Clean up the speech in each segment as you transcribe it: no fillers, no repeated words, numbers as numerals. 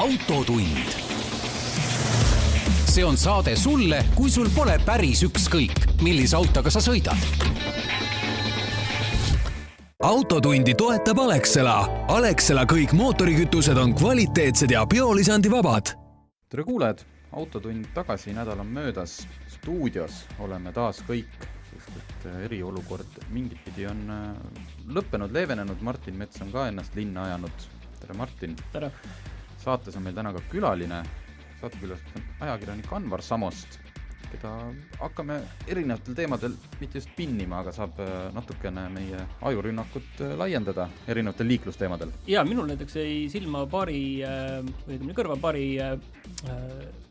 Autotund. See on saade sulle, kui sul pole päris ükskõik, millise autoga sa sõidad. Autotundi toetab Alexela. Alexela kõik mootorikütused on kvaliteetsed ja biolisandi vabad. Tere kuulajad, Autotund tagasi, nädal on möödas. Stuudios oleme taas kõik, sest et eriolukord mingit pidi on lõppenud, leevenenud. Martin Mets on ka ennast linna ajanud. Tere Martin. Tere. Saates on meil täna ka külaline. Saatekülalist on ajakirjanik Anvar Samost, keda hakkame erinevatel teemadel mitte just pinnima, aga saab natukene meie ajurünnakut laiendada erinevatel liiklusteemadel. Ja minul näiteks ei silma kõrva paari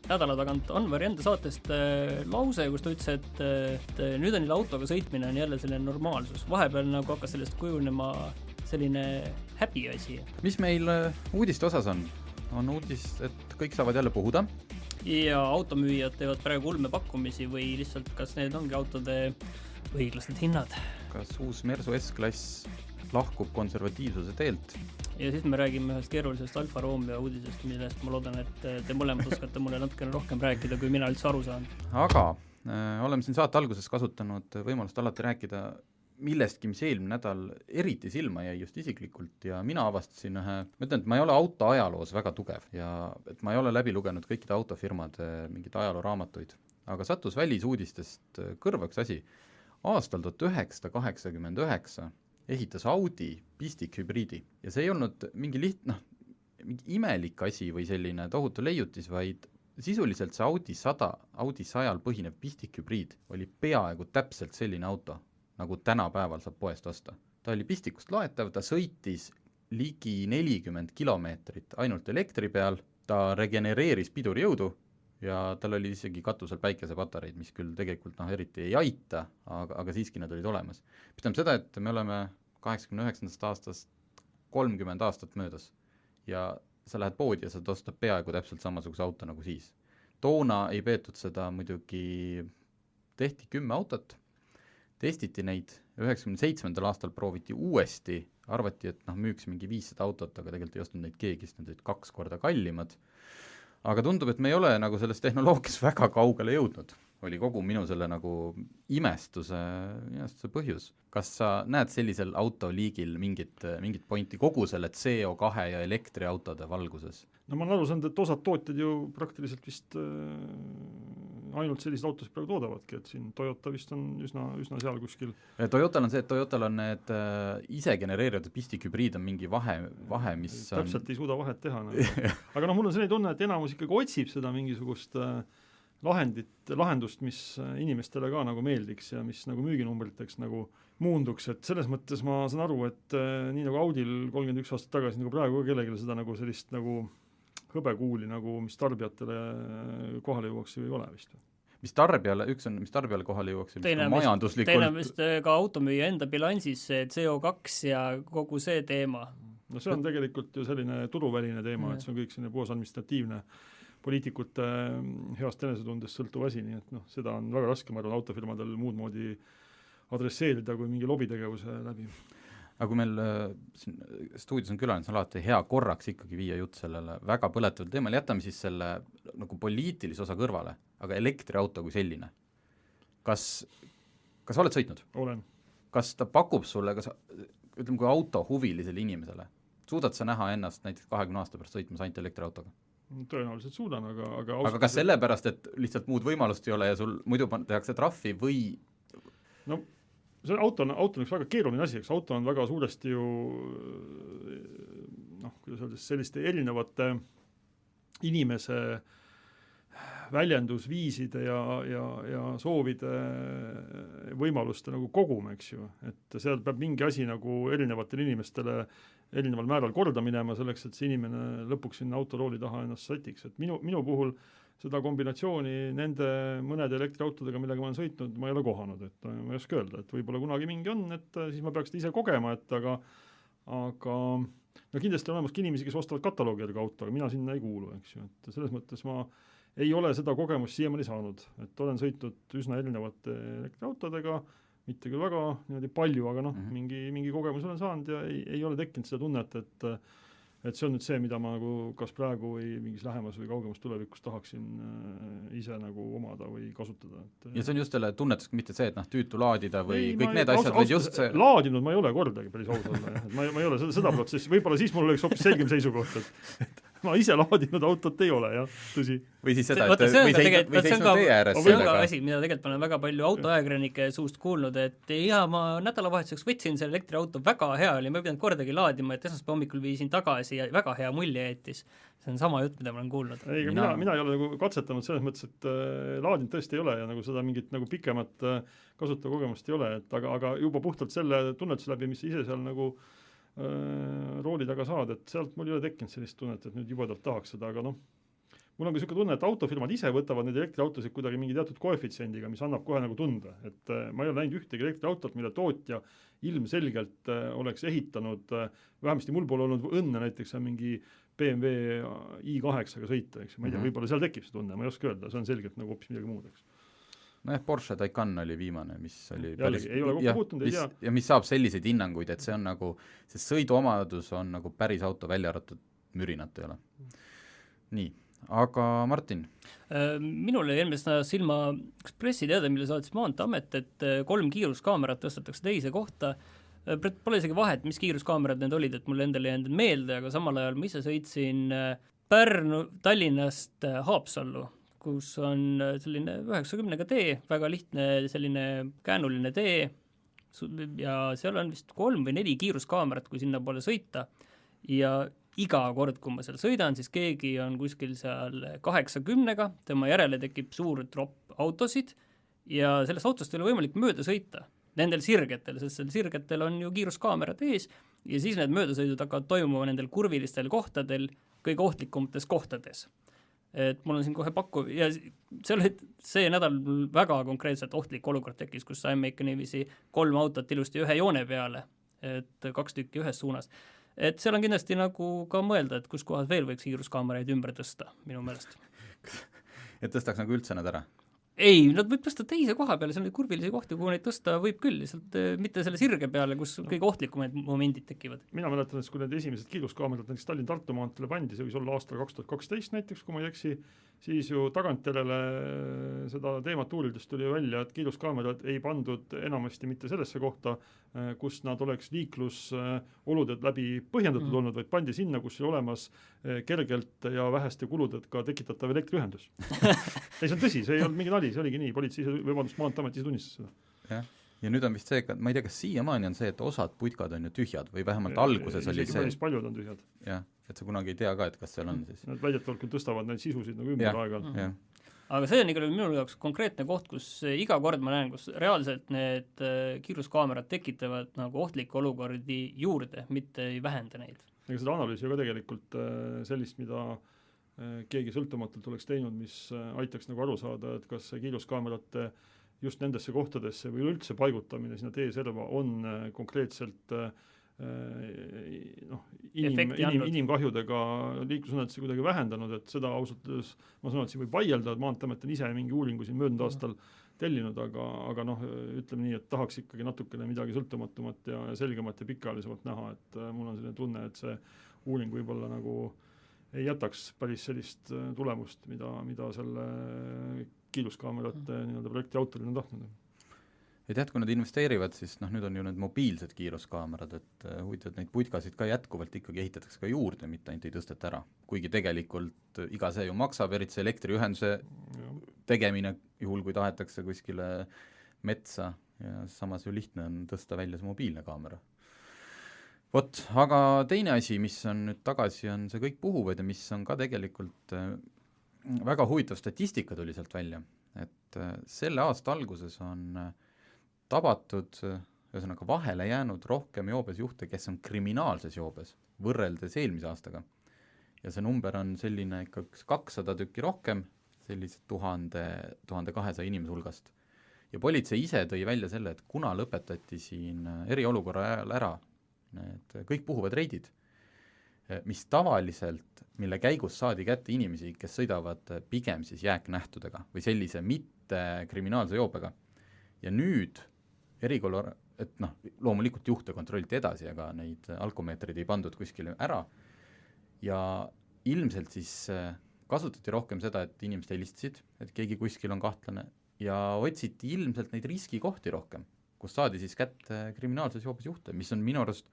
nädala tagant Anvari enda saatest lause, kus ta ütles, et nüüd on autoga sõitmine on jälle selline normaalsus. Vahepeal nagu hakkas sellest kujunema selline häbi asi. Mis meil uudiste osas on? On uudis, et kõik saavad jälle puhuda. Ja automüüjad teevad praegu ulmepakkumisi või lihtsalt kas need ongi autode õiglased hinnad. Kas uus Mersu S-klass lahkub konservatiivsuse teelt? Ja siis me räägime ühest keerulisest Alfa Romeo uudisest, millest ma loodan, et te mõlemad oskate mulle natukene rohkem rääkida, kui mina üldse aru saan. Aga oleme siin saate alguses kasutanud võimalust alati rääkida millestki, mis eelmine nädal eriti silma jäi just isiklikult ja mina avastasin ma ütlen, et ma ei ole autoajaloos väga tugev ja et ma ei ole läbi lugenud kõikide autofirmade mingid ajalooraamatuid, aga sattus välisuudistest kõrva üks asi. Aastal 1989 ehitas Audi pistikhübriidi ja see ei olnud mingi mingi imelik asi või selline tohutu leiutis, vaid sisuliselt see Audi 100 põhinev pistikhübriid oli peaaegu täpselt selline auto, nagu tänapäeval saab poest osta. Ta oli pistikust loetav, ta sõitis ligi 40 kilomeetrit ainult elektri peal, ta regenereeris pidurijõudu ja tal oli isegi katusel päikesepatareid, mis küll tegelikult eriti ei aita, aga siiski nad olid olemas. Pistame seda, et me oleme 89. aastast 30 aastat möödas ja sa lähed poodi ja sa ostad peaaegu täpselt samasuguse auto nagu siis. Toona ei peetud seda muidugi, tehti 10 autot, testiti neid, 97. aastal prooviti uuesti, arvati, et müüks mingi 500 autot, aga tegelikult ei ostnud neid keegi, sest need olid 2 korda kallimad. Aga tundub, et me ei ole nagu selles tehnoloogias väga kaugele jõudnud. Oli kogu minu selle nagu imestuse põhjus. Kas sa näed sellisel autoliigil mingit pointi kogu selle CO2 ja elektriautode valguses? No ma olen aru saanud, et osad tootjad ju praktiliselt vist ainult sellised autosid praegu toodavadki, et siin Toyota vist on üsna seal kuskil. Toyotal on see, et Toyotal on need ise genereeritud pistikhübriid on mingi vahe, mis täpselt ei suuda vahet teha. Aga mul on selline tunne, et enamus ikkagi otsib seda mingisugust lahendust, mis inimestele ka nagu meeldiks ja mis nagu müüginumbriteks nagu muunduks, et selles mõttes ma saan aru, et nii nagu Audil 31 aastat tagasi nagu praegu kellelegi seda nagu sellist nagu hõbekuuli, nagu mis tarbijatele kohale jõuaks või ole vist. Mis tarbijale kohale jõuaks, majanduslikult. Teine vist ka automüüja enda bilansis CO2 ja kogu see teema. No see on tegelikult ju selline turuväline teema, et see on kõik selline puhas administratiivne poliitikute heast enesetundest sõltuv asi, nii et seda on väga raske, ma arvan, autofirmadel muud moodi adresseerida kui mingi lobitegevuse läbi. Aga kui meil siin stuudios on külaline, see on alati hea korraks ikkagi viia jutt sellele väga põletaval teemal, jätame siis selle nagu poliitilise osa kõrvale, aga elektriauto kui selline. Kas oled sõitnud? Olen. Kas ta pakub sulle, ütleme kui auto huvilisele inimesele, suudad sa näha ennast näiteks 20 aasta pärast sõitmas ainult elektriautoga? Tõenäoliselt suudan, aga kas sellepärast, et lihtsalt muud võimalust ei ole ja sul muidu tehakse trahvi või? No see auto on üks väga keeruline asi, eks auto on väga suuresti ju kuidas öeldes, selliste erinevate inimese väljendusviiside ja soovide võimaluste nagu kogum, eks ju, et seal peab mingi asi nagu erinevatele inimestele erineval määral korda minema selleks, et see inimene lõpuks sinna autorooli taha ennast sätiks. Et minu puhul seda kombinatsiooni nende mõnede elektriautodega, millega ma olen sõitnud, ma ei ole kohanud, et ma ei oska öelda, et võib-olla kunagi mingi on, et siis ma peaks ise kogema, et aga kindlasti on olemas inimesi, kes ostavad kataloogidega auto, aga mina sinna ei kuulu, eks ju, et selles mõttes ma ei ole seda kogemust siiamaani saanud, et olen sõitnud üsna erinevate elektriautodega, mitte küll väga palju, aga mingi kogemus olen saanud ja ei ole tekkinud seda tunnet, et see on nüüd see, mida ma nagu kas praegu või mingis lähemas või kaugemas tulevikus tahaksin ise nagu omada või kasutada. Ja see on just selle tunnetus, mitte see, et tüütu laadida või kõik need asjad, vaid just see... Laadinud ma ei ole kordagi päris aus olla, ma ei ole seda protsessi, võib-olla siis mul oleks hoopis selgem seisukoht, et ma ise laadinud autot ei ole, jah, tõsi. Või siis seda, et või seisnud tee ääres sellega. See on ka asi, mida tegelikult ma olen väga palju autoajakirjanike suust kuulnud, et ma nädalavahetuseks võtsin selle elektriauto, väga hea oli, ma ei pidanud kordagi laadima, et esmaspäeva hommikul viisin tagasi ja väga hea mulje jättis. See on sama jutt, mida ma olen kuulnud. Ei, mina ei ole nagu katsetanud selles mõttes, et laadinud tõesti ei ole ja nagu seda mingit nagu pikemat kasutajakogemust ei ole, et aga juba puhtalt selle tunnetuse läbi, mis ise seal nagu rooli taga saad, et sealt mul ei ole tekkinud sellist tunnet, et nüüd jubedalt tahaks seda, aga mul on ka niisugune tunne, et autofirmad ise võtavad neid elektriautosid kuidagi mingi teatud koefitsiendiga, mis annab kohe nagu tunda, et ma ei ole näinud ühtegi elektriautot, mille tootja ilmselgelt oleks ehitanud, vähemasti mul pole olnud õnne näiteks mingi BMW i8-ga sõita, eks, ma ei tea, võib-olla seal tekib see tunne, ma ei oska öelda, see on selgelt nagu hoopis midagi muud, eks. Porsche Taycan oli viimane, mis oli jällegi, ei ole kokku puutunud, ei tea. Ja mis saab selliseid hinnanguid, et see on nagu, see sõiduomadus on nagu päris auto välja arvatud, mürinat ei ole. Nii, aga Martin? Minul oli eelmist silma üks pressiteade, mille saatis Maanteeamet, et 3 kiiruskaamerat tõstetakse teise kohta. Pole isegi vahet, mis kiiruskaamerad need olid, et mul endale jäänud meelde, aga samal ajal ma ise sõitsin Tallinnast Haapsallu, kus on selline 90-ga tee, väga lihtne selline käänuline tee ja seal on vist 3 või 4 kiiruskaamerat, kui sinna poole sõita ja iga kord, kui ma seal sõidan, siis keegi on kuskil seal 80-ga, tema järele tekib suur tropp autosid ja sellest autost ei ole võimalik mööda sõita nendel sirgetel, sest seal sirgetel on ju kiiruskaamerad ees ja siis need möödasõidud hakkavad toimuma nendel kurvilistel kohtadel kõige ohtlikumates kohtades. Et mul on siin kohe ja see nädal väga konkreetselt ohtlik olukord tekkis, kus saime ikka niiviisi 3 autot ilusti ühe joone peale, et 2 tükki ühes suunas. Et seal on kindlasti nagu ka mõelda, et kus kohas veel võiks kiiruskaameraid ümber tõsta, minu meelest. Et tõstaks nagu üldse nad ära? Ei, nad võib tõsta teise koha peale, see on kurvilisi kohti, kuhu neid tõsta võib küll, lihtsalt mitte selle sirge peale, kus kõige ohtlikumad momendid tekivad. Mina mäletan, et kui need esimesed kiiruskaamerad näiteks Tallinn-Tartu maanteele pandi, see võis olla aastal 2012 näiteks, kui ma ei eksi, siis ju tagantjärele seda teemat uurides tuli välja, et kiiruskaamerad ei pandud enamasti mitte sellesse kohta, kus nad oleks liiklusolude läbi põhjendatud olnud, vaid pandi sinna, kus oli olemas kergelt ja väheste kuludega tekitatav elektriühendus. Ei, see on tõsi, see ei olnud mingi nali, see oligi nii, politsei Maanteeamet ise tunnistas seda. Jah. Ja nüüd on vist see, ma ei tea, kas siiamaani on see, et osad putkad on ju tühjad või vähemalt alguses oli see. Isegi paljud on tühjad. Jah, et sa kunagi ei tea ka, et kas seal on siis. Nad väidetavalt küll tõstavad neid sisusid nagu ümber aeg-ajalt. Aga see on ikka minu jaoks konkreetne koht, kus iga kord ma näen, kus reaalselt need kiiruskaamerad tekitavad nagu ohtlikke olukordi juurde, mitte ei vähenda neid. Ega seda analüüsi ka tegelikult sellist, mida keegi sõltumatult oleks teinud, mis aitaks nagu aru saada, et kas kiiruskaamerate just nendesse kohtadesse või üldse paigutamine sinna teeserva on konkreetselt inimkahjudega liiklusõnnetusi kuidagi vähendanud, et seda ausalt ma sanon, et siin võib vaielda, et Maanteeamet on ise mingi uuringu siin möödunud aastal tellinud, aga ütleme nii, et tahaks ikkagi natukene midagi sõltumatumat ja selgemat ja pikaajalisemalt näha, et mul on selline tunne, et see uuring võib-olla nagu ei jätaks päris sellist tulemust, mida selle kiiruskaamerate projekti autorid on tahtnud. Et kui nad investeerivad, siis nüüd on ju need mobiilsed kiiruskaamerad, et huvitav, et neid putkasid ka jätkuvalt ikkagi ehitatakse ka juurde, mitte ainult ei tõsteta ära. Kuigi tegelikult iga see ju maksab, eriti see elektriühenduse tegemine, juhul kui tahetakse kuskile metsa ja samas ju lihtne on tõsta välja see mobiilne kaamera. Vot, aga teine asi, mis on nüüd tagasi, on see kõik puhuvad ja mis on ka tegelikult väga huvitav statistika tuli sealt välja, et selle aasta alguses on tabatud, ühesõnaga vahele jäänud rohkem joobes juhte, kes on kriminaalses joobes, võrreldes eelmise aastaga. Ja see number on selline ikka 200 tükki rohkem, sellised 1200 inimese hulgast. Ja politsei ise tõi välja selle, et kuna lõpetati siin eriolukorra ajal ära need kõik puhuvad reidid, mis tavaliselt, mille käigus saadi kätte inimesi, kes sõidavad pigem siis jääknähtudega või sellise mitte kriminaalse joobega. Ja nüüd erikolor, et loomulikult juhte kontrolliti edasi, aga neid alkomeetrid ei pandud kuskile ära ja ilmselt siis kasutati rohkem seda, et inimesed helistasid, et keegi kuskil on kahtlane ja otsiti ilmselt neid riskikohti rohkem, kus saadi siis kätte kriminaalses joobes juhte, mis on minu arust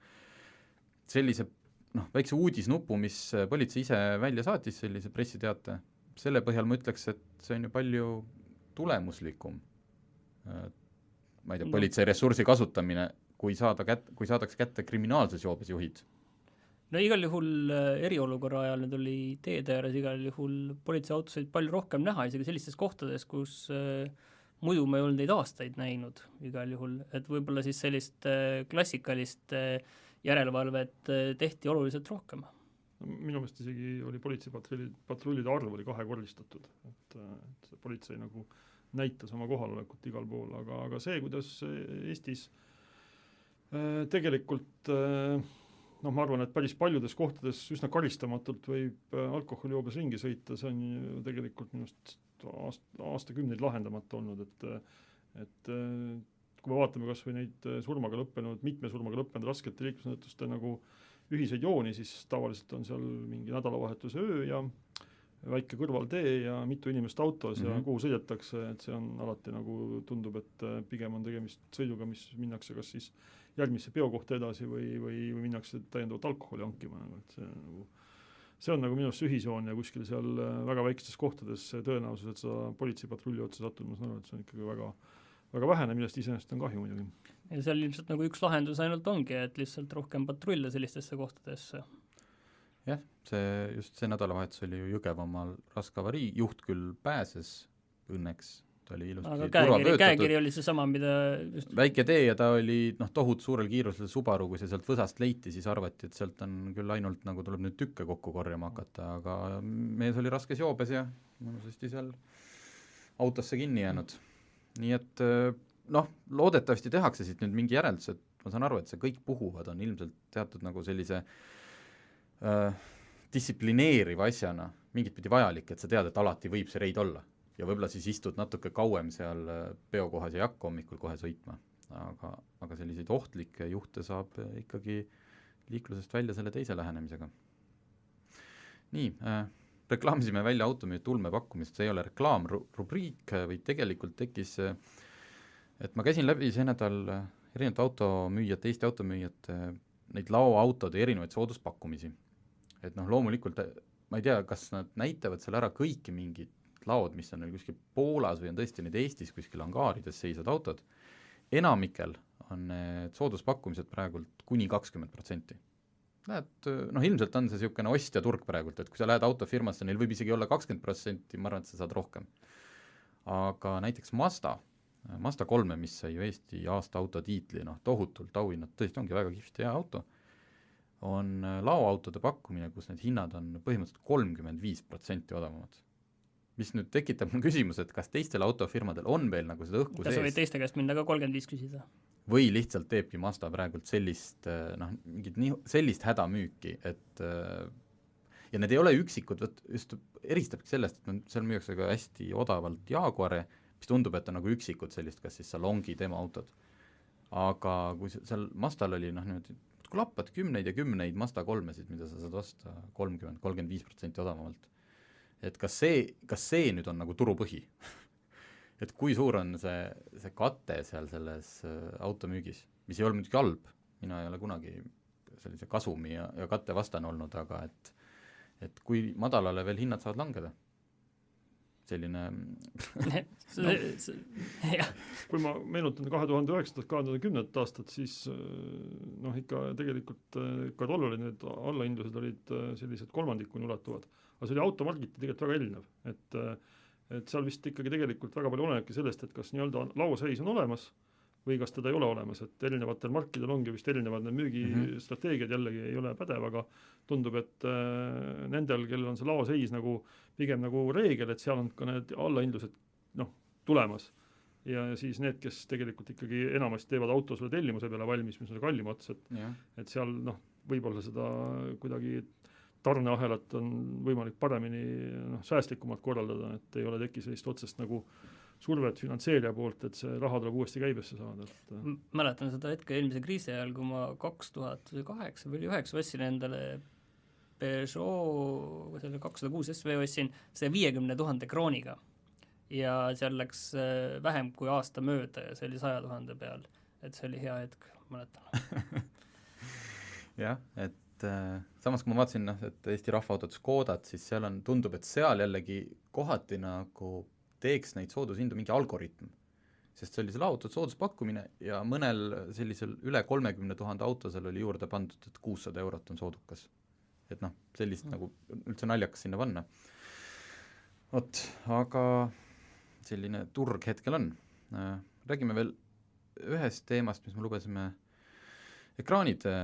sellise väikse uudisnupu, mis politsei ise välja saatis, sellise pressiteate, selle põhjal ma ütleks, et see on ju palju tulemuslikum ma ei tea, politsei ressursi kasutamine, kui saadaks kätte kriminaalses joobes juhid. No igal juhul eriolukorra ajal need oli teede ääres, igal juhul politseiautosid palju rohkem näha, isegi sellistes kohtades, kus muidu me ei olnud neid aastaid näinud igal juhul, et võib-olla siis sellist klassikalist järelevalvet tehti oluliselt rohkem. Minu meelest isegi oli politseipatrullide arv oli kahekordistatud, et politsei nagu näitas oma kohalolekut igal pool, aga see, kuidas Eestis tegelikult ma arvan, et päris paljudes kohtades üsna karistamatult võib alkoholijoobes ringi sõita, see on ju tegelikult minust aastakümneid lahendamata olnud, et kui me vaatame kas või neid mitme surmaga lõppenud raskete liiklusõnnetuste nagu ühiseid jooni, siis tavaliselt on seal mingi nädalavahetuse öö ja väike kõrvaltee ja mitu inimest autos ja kuhu sõidetakse, et see on alati nagu tundub, et pigem on tegemist sõiduga, mis minnakse kas siis järgmisse peokohta edasi või minnakse täiendavat alkoholi hankima. Et see on nagu minu arust ühisjoon ja kuskil seal väga väikestes kohtades tõenäosus, et sa politseipatrulli otsa sattunud, et see on ikkagi väga, väga vähene, millest iseenesest on kahju muidugi. Ja seal ilmselt nagu üks lahendus ainult ongi, et lihtsalt rohkem patrulle sellistesse kohtadesse. Jah, see nädalavahetus oli ju Jõgevamaal raske avarii, juht küll pääses õnneks, ta oli ilusti käekiri oli see sama, mida just... väike tee ja ta oli tohut suurel kiirusel Subaru, kui see sealt võsast leiti, siis arvati, et sealt on küll ainult nagu tuleb nüüd tükke kokku korjama hakata, aga mees oli raskes joobes ja mõnusasti seal autosse kinni jäänud. Nii et loodetavasti tehakse siit nüüd mingi järeldus, et ma saan aru, et see kõik puhuvad on ilmselt teatud nagu sellise distsiplineeriva asjana mingit pidi vajalik, et sa tead, et alati võib see reid olla ja võib-olla siis istud natuke kauem seal peokohas ja ei hakka hommikul kohe sõitma, aga selliseid ohtlikke juhte saab ikkagi liiklusest välja selle teise lähenemisega. Nii, reklaamisime välja automüüjate ulmepakkumist, see ei ole reklaamrubriik, või tegelikult tekkis, et ma käisin läbi see nädal erinevate automüüjate, Eesti automüüjate neid laoautode erinevaid sooduspakkumisi. Et loomulikult, ma ei tea, kas nad näitavad seal ära kõiki mingid laod, mis on neil kuskil Poolas või on tõesti need Eestis kuskil angaarides seisvad autod. Enamikel on need sooduspakkumised praegult kuni 20%. Näed, ilmselt on see niisugune ostja turg praegult, et kui sa lähed autofirmasse, neil võib isegi olla 20%, ma arvan, et sa saad rohkem. Aga näiteks Mazda 3, mis sai ju Eesti aasta auto tiitli, tohutult auhinnad, tõesti ongi väga kihvt ja auto, on laoautode pakkumine, kus need hinnad on põhimõtteliselt 35% odavamad. Mis nüüd tekitab mul küsimus, et kas teistel autofirmadel on veel nagu seda õhku sees? Kas sa võid teiste käest minna ka 35 küsida? Või lihtsalt teebki Mazda praegult sellist, sellist hädamüüki, et ja need ei ole üksikud, just eristabki sellest, et seal müüakse ka hästi odavalt Jaguare, mis tundub, et on nagu üksikud sellist, kas siis salongi tema autod. Aga kui seal Mazdal oli kui lappad kümneid ja kümneid Mazda 3-sid, mida sa saad osta 30-35% odavamalt, et kas see nüüd on nagu turupõhi? Et kui suur on see kate seal selles automüügis, mis ei ole muidugi halb, mina ei ole kunagi sellise kasumi ja katte vastane olnud, aga et kui madalale veel hinnad saavad langeda? Selline kui ma meenutan 2009-2010 aastat, siis ikka tegelikult ka toll oli need allahindlused olid sellised kolmandikuni ulatuvad, aga see oli automargiti tegelikult väga erinev, et seal vist ikkagi tegelikult väga palju olenebki sellest, et kas nii-öelda lauseis on olemas või kas teda ei ole olemas, et erinevatel markidel ongi vist erinevad need müügistrateegiad, jällegi ei ole pädev, aga tundub, et nendel, kellel on see laoseis nagu pigem nagu reegel, et seal on ka need allahindlused tulemas. Ja siis need, kes tegelikult ikkagi enamasti teevad auto sulle tellimuse peale valmis, mis on kallim ots, et seal võib-olla seda kuidagi tarneahelat on võimalik paremini säästlikumalt korraldada, et ei ole teki sellist otsest nagu survet finantseerija poolt, et see raha tuleb uuesti käibesse saada. Mäletan seda hetke eelmise kriisi ajal, kui ma 2008 või 2009 võtsin endale Peugeot selle 206 SV ostsin 150 000 krooniga ja seal läks vähem kui aasta mööda ja see oli 100 000 peal, et see oli hea hetk, mäletan. jah, et samas kui ma vaatasin, et Eesti rahvaautod Škodat, siis seal on, tundub, et seal jällegi kohati nagu teeks neid soodushindu mingi algoritm, sest see oli selle autod sooduspakkumine ja mõnel sellisel üle 30 000 autosel oli juurde pandud, et 600 eurot on soodukas. Et noh, sellist nagu üldse naljakas sinna panna. Vot, aga selline turg hetkel on. Räägime veel ühest teemast, mis me lubasime ekraanide.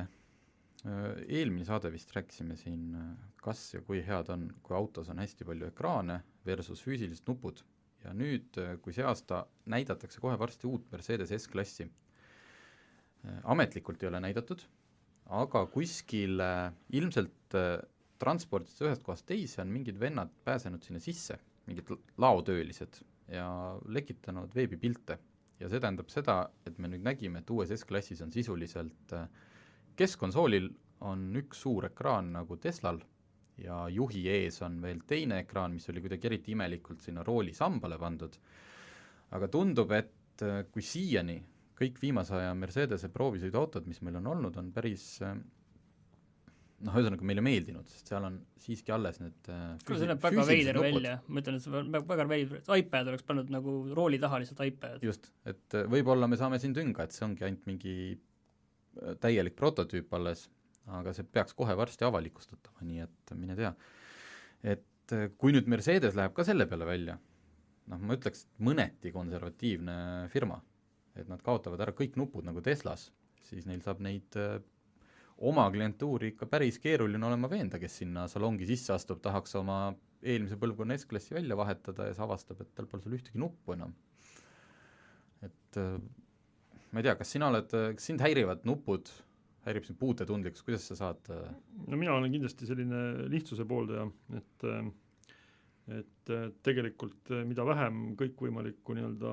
Eelmine saade vist rääkisime siin, kas ja kui head on, kui autos on hästi palju ekraane versus füüsilised nupud. Ja nüüd, kui see aasta näidatakse kohe varsti uut Mercedes S-klassi, ametlikult ei ole näidatud, aga kuskil ilmselt transpordist ühest kohast teise on mingid vennad pääsenud sinna sisse, mingid laotöölised ja lekitanud veebipilte. Ja see tähendab seda, et me nüüd nägime, et uues S-klassis on sisuliselt keskkonsoolil on üks suur ekraan nagu Teslal ja juhi ees on veel teine ekraan, mis oli kuidagi eriti imelikult sinna rooli sambale pandud. Aga tundub, et kui siiani kõik viimase aja Mercedese proovisõiduautod, mis meil on olnud, on päris ühesõnaga meile meeldinud, sest seal on siiski alles need see näeb väga veider välja, ma ütlen, et see väga veider, iPad oleks pannud nagu rooli taha lihtsalt iPad. Just, et võib-olla me saame siin tünga, et see ongi ainult mingi täielik prototüüp alles, aga see peaks kohe varsti avalikustatama, nii et mine tea. Et kui nüüd Mercedes läheb ka selle peale välja, ma ütleks, et mõneti konservatiivne firma, et nad kaotavad ära kõik nupud nagu Teslas, siis neil saab neid oma klientuuri ikka päris keeruline olema veenda, kes sinna salongi sisse astub, tahaks oma eelmise põlvkonna S-klassi välja vahetada ja see avastab, et tal pole sul ühtegi nuppu enam. Et ma ei tea, kas sind häirivad nupud, häirib sind puutetundlikkus, kuidas sa saad? No mina olen kindlasti selline lihtsuse pooldaja, et tegelikult mida vähem kõikvõimalikku nii-öelda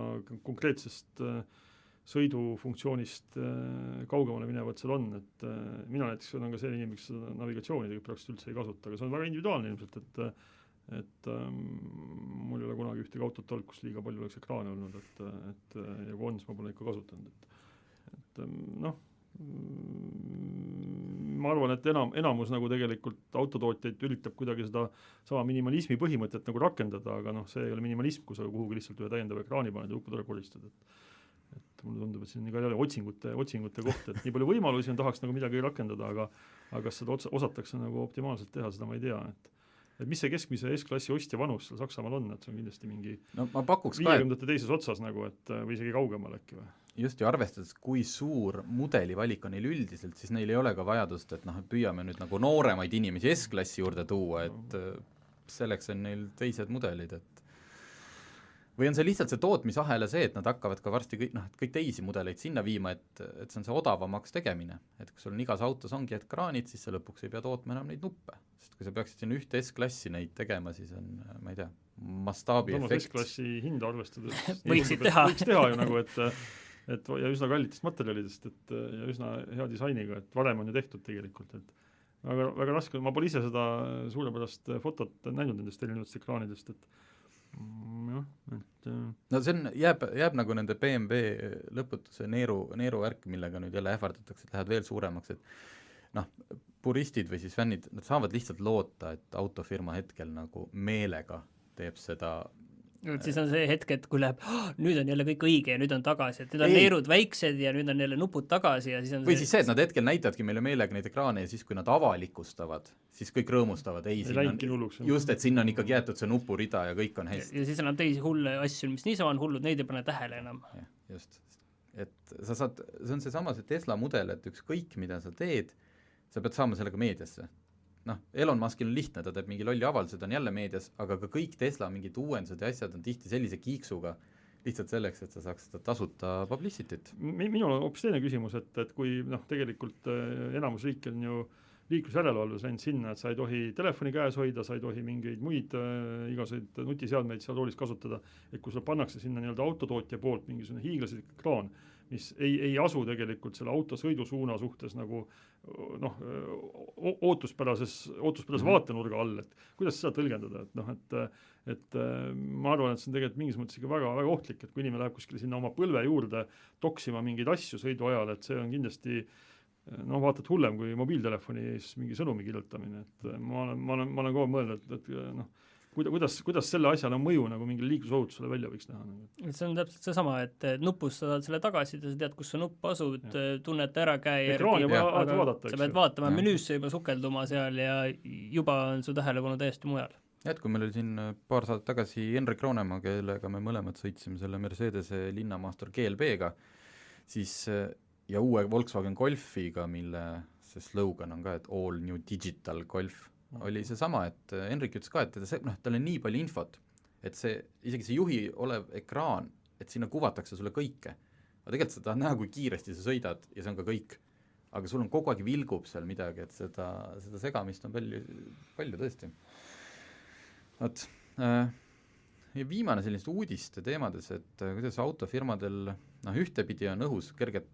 konkreetsest sõidufunktsioonist kaugemale minevad seal on, et mina näiteks olen ka see inimene, kes seda navigatsiooni praktiliselt üldse ei kasuta, aga see on väga individuaalne ilmselt, et mul ei ole kunagi ühtegi autot olnud, kus liiga palju oleks ekraane olnud, et ja kui on, siis ma pole ikka kasutanud, et ma arvan, et enamus nagu tegelikult autotootjaid üritab kuidagi seda sama minimalismi põhimõtet nagu rakendada, aga see ei ole minimalism, kui sa kuhugi lihtsalt ühe täiendava ekraani paned ja upud ära koristad, et mulle tundub, et see on iga jälle otsingute koht, et nii palju võimalusi on, tahaks nagu midagi rakendada, aga seda osatakse nagu optimaalselt teha, seda ma ei tea, et mis see keskmise S-klassi ostja vanus seal Saksamaal on, et see on kindlasti mingi ma pakuks 50 teises otsas nagu, et või isegi kaugemal äkki või? Just ju arvestades, kui suur mudelivalik on neil üldiselt, siis neil ei ole ka vajadust, et püüame nüüd nagu nooremaid inimesi S-klassi juurde tuua, et selleks on neil teised mudelid, et või on see lihtsalt see tootmisahela see, et nad hakkavad ka varsti kõik teisi mudeleid sinna viima, et see on see odavamaks tegemine, et kui sul on igas autos ongi ekraanid, siis sa lõpuks ei pea tootma enam neid nuppe, sest kui sa peaksid siin ühte S-klassi neid tegema, siis on, ma ei tea, mastaabi efekt. S-klassi hinda arvestades võiks teha ju nagu, et ja üsna kallitest materjalidest, ja üsna hea disainiga, et varem on ju tehtud tegelikult, et väga raske, ma pole ise seda suurepärast fotot näinud nendest erinevatest ekraanidest, et no see on, jääb nagu nende BMW lõputuse neeru värk, millega nüüd jälle ähvardatakse, et lähevad veel suuremaks, et puristid või siis fännid, nad saavad lihtsalt loota, et autofirma hetkel nagu meelega teeb seda. Siis on see hetk, et kui läheb, nüüd on jälle kõik õige ja nüüd on tagasi, et nüüd on neerud väiksed ja nüüd on jälle nupud tagasi ja siis on või siis see, et nad hetkel näitavadki meile meelega neid ekraane ja siis, kui nad avalikustavad, siis kõik rõõmustavad, just, et sinna on ikkagi jäetud see nupurida ja kõik on hästi. Ja siis enam teisi hulle asju, mis niisama on hullud, neid ei pane tähele enam. Just, et sa saad, see on seesama see Tesla mudel, et ükskõik mida sa teed, sa pead saama sellega meediasse. Elon Muskil on lihtne, ta teeb mingi lolli avaldused, on jälle meedias, aga ka kõik Tesla mingid uuendused ja asjad on tihti sellise kiiksuga lihtsalt selleks, et sa saaks seda tasuta publicityt. Minul on hoopis teine küsimus, et kui tegelikult enamus riike on ju liiklusjärelevalves läinud sinna, et sa ei tohi telefoni käes hoida, sa ei tohi mingeid muid igasuguseid nutiseadmeid seal roolis kasutada, et kui sul pannakse sinna nii-öelda autotootja poolt mingisugune hiiglaslik ekraan, mis ei asu tegelikult selle auto sõidusuuna suhtes nagu ootuspärases vaatenurga all, et kuidas seda tõlgendada, et noh, et ma arvan, et see on tegelikult mingis mõttes ikka väga, väga ohtlik, et kui inimene läheb kuskile sinna oma põlve juurde toksima mingeid asju sõidu ajal, et see on kindlasti vaatad hullem kui mobiiltelefonis mingi sõnumi kirjutamine, et ma olen kogu mõelnud, et kuidas selle asjale mõju nagu mingile liiklusohutusele välja võiks näha. See on täpselt seesama, et nupust sa saad selle tagasi, sa tead, kus see nupp asub, tunned ära käe järgi, aga sa pead vaatama menüüsse juba sukelduma seal ja juba on su tähelepanu täiesti mujal. Kui meil oli siin paar saadet tagasi Henrik Roonemaa, kellega me mõlemad sõitsime selle Mercedese linnamaastur GLB-ga, siis ja uue Volkswagen Golfiga, mille see slogan on ka, et all new digital Golf, oli see sama, et Henrik ütles ka, et tal on nii palju infot, et isegi see juhi olev ekraan, et sinna kuvatakse sulle kõike. Aga tegelikult sa tahad näha, kui kiiresti sa sõidad ja see on ka kõik. Aga sul on kogu aeg vilgub seal midagi, et seda segamist on palju tõesti. Ja viimane sellist uudiste teemades, et kuidas autofirmadel ühtepidi on õhus kerget,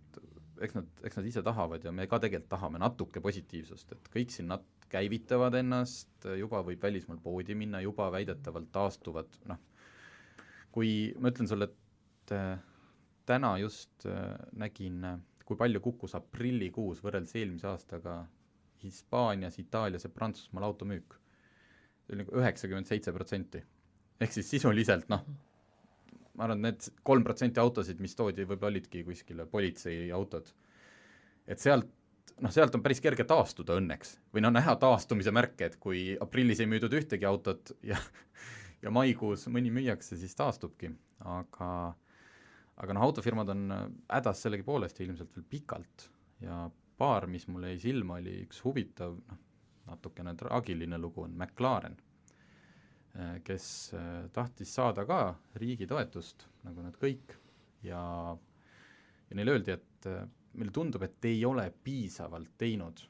eks nad ise tahavad ja me ka tegelikult tahame natuke positiivsust, et kõik siin käivitavad ennast, juba võib välismaal poodi minna, juba väidetavalt taastuvad, kui ma ütlen sulle, et täna just nägin, kui palju kukkus aprillikuus võrreldes eelmise aastaga Hispaanias, Itaalias ja Prantsusmaal automüük. See oli 97%. Ehk siis sisuliselt, ma arvan, need 3% autosid, mis toodi, võib olidki kuskile politsei autod. Et sealt on päris kerge taastuda õnneks. Või näha taastumise märke, et kui aprillis ei müüdud ühtegi autot ja maikuus mõni müüakse, siis taastubki. Aga autofirmad on hädas sellegi poolest ilmselt veel pikalt. Ja paar, mis mulle jäi silma, oli üks huvitav, natukene traagiline lugu on McLaren, kes tahtis saada ka riigi toetust, nagu nad kõik, ja neile öeldi, et meile tundub, et te ei ole piisavalt teinud,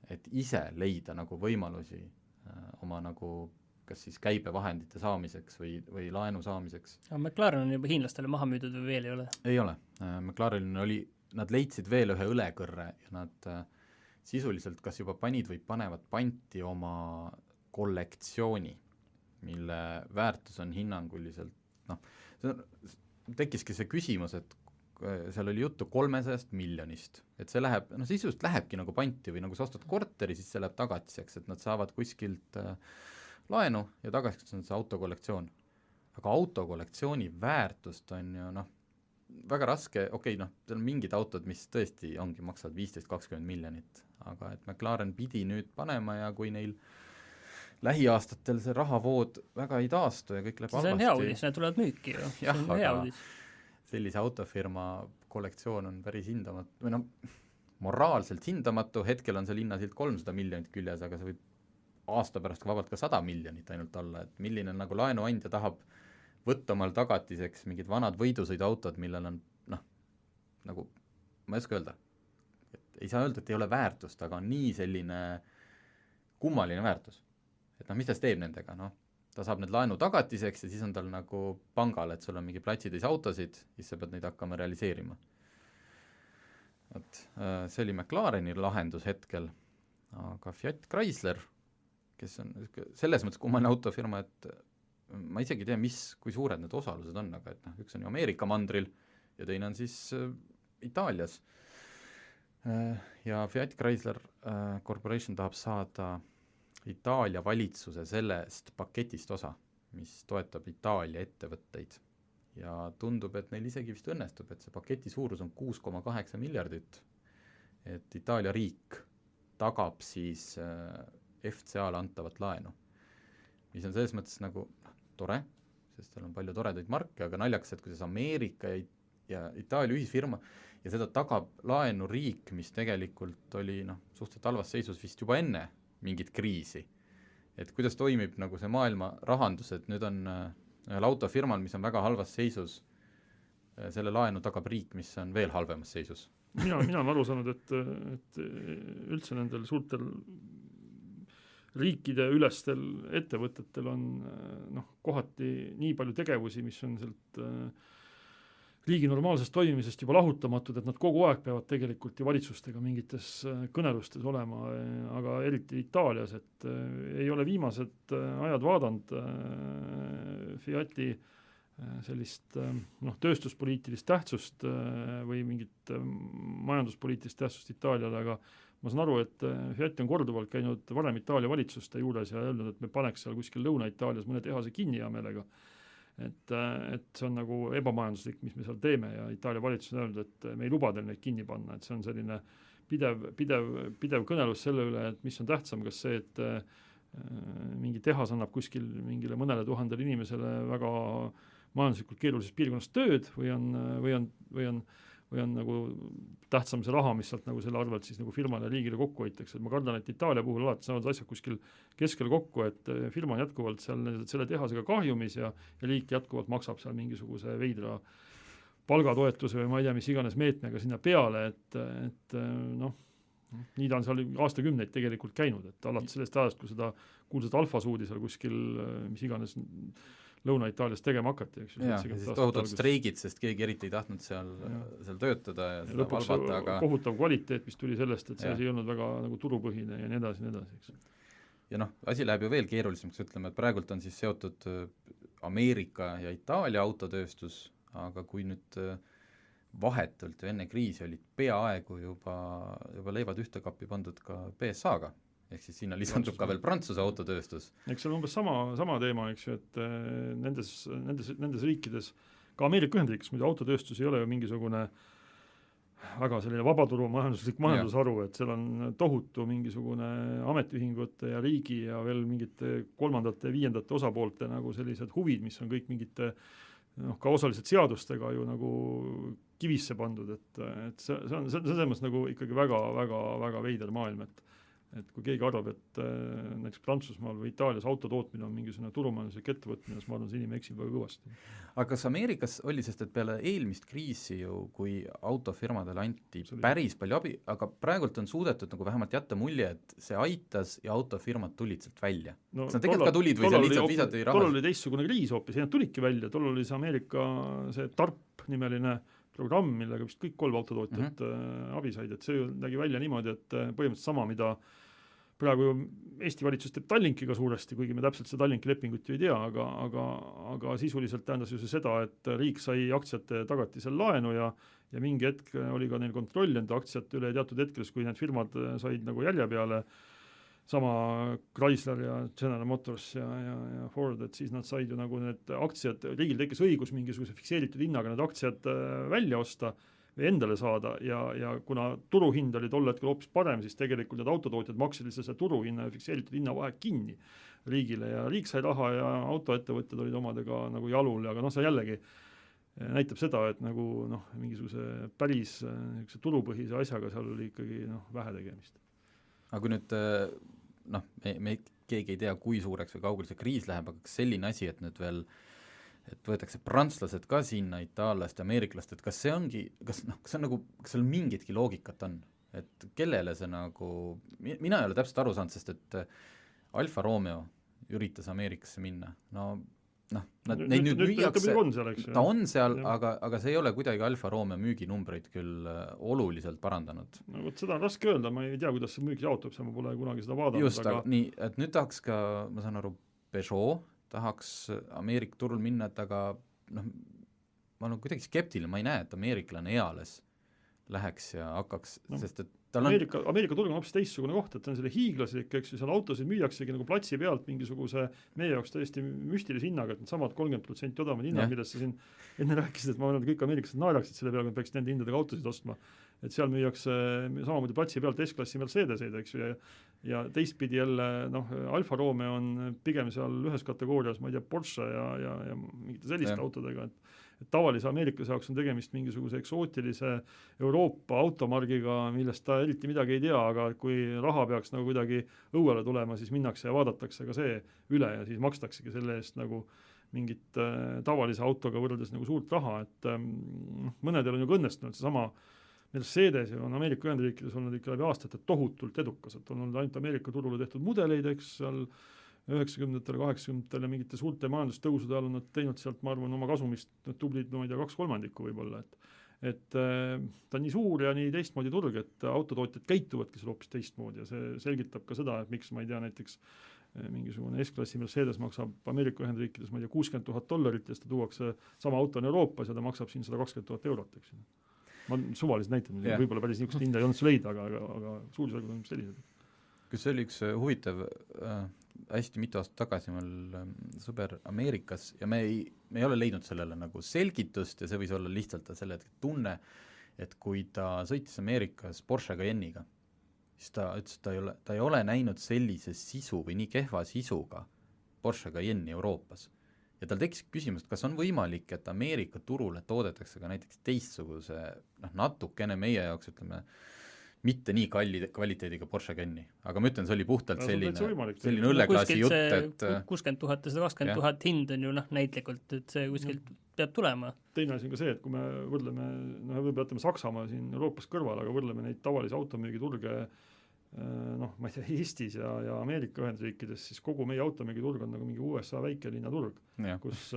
et ise leida nagu võimalusi oma nagu kas siis käibevahendite saamiseks või laenu saamiseks. Aga McLaren on juba hiinlastele maha müüdud või veel ei ole? Ei ole. McLaren nad leidsid veel ühe õlekõrre ja nad sisuliselt kas juba panid või panevad panti oma kollektsiooni, mille väärtus on hinnanguliselt, tekkiski see küsimus, et seal oli juttu 300 miljonist, et see läheb, sisuliselt lähebki nagu panti või nagu sa ostad korteri, siis see läheb tagatiseks, et nad saavad kuskilt laenu ja tagasi on see autokollektsioon. Aga autokollektsiooni väärtust on ju väga raske, seal on mingid autod, mis tõesti ongi, maksavad 15-20 miljonit, aga et McLaren pidi nüüd panema ja kui neil lähiaastatel see rahavood väga ei taastu ja kõik läheb halvasti. See on hea uudis, need tulevad müüki ju. See on hea uudis. Sellise autofirma kollektsioon on päris hindamatu, või moraalselt hindamatu, hetkel on see linnasilt 300 miljonit küljes, aga see võib aasta pärast vabalt ka 100 miljonit ainult olla, et milline nagu laenuandja tahab võtta omal tagatiseks mingid vanad võidusõiduautod, millel on, nagu ma ei oska öelda, et ei saa öelda, et ei ole väärtust, aga on nii selline kummaline väärtus. Et mis ta teeb nendega, ta saab need laenu tagatiseks ja siis on tal nagu pangal, et sul on mingi platsitäis autosid, siis sa pead neid hakkama realiseerima. See oli McLareni lahendus hetkel, aga Fiat Chrysler, kes on selles mõttes kummaline autofirma, et ma isegi ei tea, kui suured need osalused on, aga et üks on ju Ameerika mandril ja teine on siis Itaalias. Ja Fiat Chrysler Corporation tahab saada Itaalia valitsuse sellest paketist osa, mis toetab Itaalia ettevõtteid. Ja tundub, et neil isegi vist õnnestub, et see paketi suurus on 6,8 miljardit, et Itaalia riik tagab siis FCA-le antavat laenu, mis on selles mõttes nagu tore, sest seal on palju toredaid marke, aga naljakas, et kuidas Ameerika ja Itaalia ühisfirma ja seda tagab laenu riik, mis tegelikult oli suhteliselt halvas seisus vist juba enne mingit kriisi. Et kuidas toimib nagu see maailma rahandus, et nüüd on ühel autofirmal, mis on väga halvas seisus, selle laenu tagab riik, mis on veel halvemas seisus. Mina olen aru saanud, et üldse nendel suurtel riikide ülestel ettevõtetel on kohati nii palju tegevusi, mis on sealt riigi normaalsest toimimisest juba lahutamatud, et nad kogu aeg peavad tegelikult ju valitsustega mingites kõnelustes olema, aga eriti Itaalias, et ei ole viimased ajad vaadanud Fiati sellist tööstuspoliitilist tähtsust või mingit majanduspoliitilist tähtsust Itaaliale, aga ma saan aru, et Fiat on korduvalt käinud varem Itaalia valitsuste juures ja öelnud, et me paneks seal kuskil Lõuna-Itaalias mõne tehase kinni hea meelega. Et see on nagu ebamajanduslik, mis me seal teeme ja Itaalia valitsus on öelnud, et me ei luba teil neid kinni panna, et see on selline pidev kõnelus selle üle, et mis on tähtsam, kas see, et mingi tehas annab kuskil mingile mõnele tuhandele inimesele väga majanduslikult keerulises piirkonnas tööd või on nagu tähtsam see raha, mis sealt nagu selle arvelt siis nagu firmale ja riigile kokku hoitakse. Et ma kardan, et Itaalia puhul alati saavad asjad kuskil keskel kokku, et firma on jätkuvalt seal selle tehasega kahjumis ja riik jätkuvalt maksab seal mingisuguse veidra palgatoetuse või ma ei tea, mis iganes meetmega sinna peale, et nii ta on seal aastakümneid tegelikult käinud, et alates sellest ajast, kui seda kuulsat alfasuudi seal kuskil mis iganes Lõuna-Itaalias tegema hakati. Ja siis tohutult streigid, sest keegi eriti ei tahtnud seal töötada ja seda valvata, aga kohutav kvaliteet, mis tuli sellest, et see ei olnud väga nagu turupõhine ja nii edasi, eks. Ja asi läheb ju veel keerulisemaks, ütleme, et praegult on siis seotud Ameerika ja Itaalia autotööstus, aga kui nüüd vahetult enne kriisi olid peaaegu juba leivad ühte kappi pandud ka BSA-ga, ehk siis sinna lisandub ka veel Prantsuse autotööstus. Eks seal umbes sama teema, eks ju, et nendes riikides, ka Ameerika Ühendriikides, muidu autotööstus ei ole ju mingisugune väga selline vabaturu majandusharu, et seal on tohutu mingisugune ametiühingute ja riigi ja veel mingite kolmandate ja viiendate osapoolte nagu sellised huvid, mis on kõik mingite ka osaliselt seadustega ju nagu kivisse pandud, et see on selles nagu ikkagi väga veider maailm, et kui keegi arvab, et näiteks Prantsusmaal või Itaalias autotootmine on mingisugune turumajanduslik ettevõtmine, siis ma arvan, see inimene eksib väga kõvasti. Aga kas Ameerikas oli, sest et peale eelmist kriisi ju, kui autofirmadele anti päris palju abi, aga praegult on suudetud nagu vähemalt jätta mulje, et see aitas ja autofirmad tulid sealt välja. Kas nad tegelikult ka tulid või see lihtsalt visati raha? Tollal oli teistsugune kriis hoopis, ja nad tulidki välja, tollal oli see Ameerika see TARP nimeline programm, millega vist kõik 3 autotootjat abi said, et see nägi välja niimoodi, et põhimõtteliselt sama, mida praegu ju Eesti valitsus teeb Tallinkiga suuresti, kuigi me täpselt seda Tallinki lepingut ju ei tea, aga sisuliselt tähendas ju see seda, et riik sai aktsiate tagatisel laenu ja mingi hetk oli ka neil kontroll enda aktsiate üle teatud hetkedes, kui need firmad said nagu jälje peale, sama Chrysler ja General Motors ja Ford, et siis nad said ju nagu need aktsiad, riigil tekkis õigus mingisuguse fikseeritud hinnaga need aktsiad välja osta või endale saada ja kuna turuhind oli tol hetkel hoopis parem, siis tegelikult need autotootjad maksid lihtsalt turuhinna ja fikseeritud hinna vahe kinni riigile ja riik sai raha ja autoettevõtted olid omadega nagu jalul, aga see jällegi näitab seda, et nagu mingisuguse päris turupõhise asjaga seal oli ikkagi vähe tegemist. Aga kui nüüd me keegi ei tea, kui suureks või kaugel see kriis läheb, aga kas selline asi, et nüüd veel et võetakse prantslased ka sinna, itaallast ja ameeriklast, et kas see ongi, kas seal mingitki loogikat on, et kellele see nagu, mina ei ole täpselt aru saanud, sest et Alfa Romeo üritas Ameerikasse minna, neid nüüd müüakse, ta on seal, aga see ei ole kuidagi Alfa Romeo müüginumbreid küll oluliselt parandanud. No vot seda on raske öelda, ma ei tea, kuidas see müük jaotub, see ma pole kunagi seda vaadanud. Just, aga nii, et nüüd tahaks ka, ma saan aru, Peugeot tahaks Ameerika turul minna, et aga ma olen kuidagi skeptiline, ma ei näe, et ameeriklane eales läheks ja hakkaks, sest et tal on Ameerika turg on hoopis teistsugune koht, et see on selle hiiglaslik, eks ju, seal autosid müüaksegi nagu platsi pealt mingisuguse meie jaoks täiesti müstilise hinnaga, et need samad 30% odavad hinnad, millest sa siin enne rääkisid, et ma olen kõik ameeriklased naeraksid selle peale, kui peaks nende hindadega autosid ostma, et seal müüakse samamoodi platsi pealt S-klassi Mercedeseid, eks ju, ja teistpidi jälle Alfa Romeo on pigem seal ühes kategoorias, ma ei tea, Porsche ja mingite selliste autodega, et tavalise ameeriklase jaoks on tegemist mingisuguse eksootilise Euroopa automargiga, millest ta eriti midagi ei tea, aga kui raha peaks nagu kuidagi õuele tulema, siis minnakse ja vaadatakse ka see üle ja siis makstaksegi selle eest nagu mingit tavalise autoga võrreldes nagu suurt raha, et mõnedel on ju õnnestunud seesama Mercedes on Ameerika Ühendriikides olnud ikka läbi aastate tohutult edukas, et on olnud ainult Ameerika turule tehtud mudeleid, eks seal 90-ndatel, 80-ndatel ja mingite suurte majandustõusude all on nad teinud sealt, ma arvan, oma kasumist tublid, no ma ei tea, 2/3 võib-olla, et ta on nii suur ja nii teistmoodi turg, et autotootjad käituvadki seal hoopis teistmoodi ja see selgitab ka seda, et miks, ma ei tea, näiteks mingisugune S-klassi Mercedes maksab Ameerika Ühendriikides, ma ei tea, $60,000 ja siis ta tuuakse sama auto on Euroopas ja ta maksab siin €120,000, eks. Ma suvalised näitan, võib-olla päris niisugust hinda ei olnud leida, aga suurusjärgud on sellised. Kus see oli üks huvitav, hästi mitu aastat tagasi meil sõber Ameerikas ja me ei ole leidnud sellele nagu selgitust ja see võis olla lihtsalt selle tunne, et kui ta sõitis Ameerikas Porsche Cayenne'iga, siis ta ütles, et ta ei ole näinud sellise sisu või nii kehva sisuga Porsche Cayenne'i Euroopas. Ja tal tekkis küsimus, kas on võimalik, et Ameerika turule toodetakse ka näiteks teistsuguse, natukene meie jaoks, ütleme, mitte nii kvaliteediga Porsche Cayenne. Aga ma ütlen, see oli puhtalt selline õlleklaasi jutt, et 60,000 ja 120,000 hind on ju näitlikult, et see kuskilt peab tulema. Teine asi on ka see, et kui me võrdleme, võib-olla jätame Saksamaa siin Euroopas kõrval, aga võrdleme neid tavalisi automüügiturge ma ei tea, Eestis ja Ameerika Ühendriikides, siis kogu meie automüügiturg on nagu mingi USA väikelinna turg, kus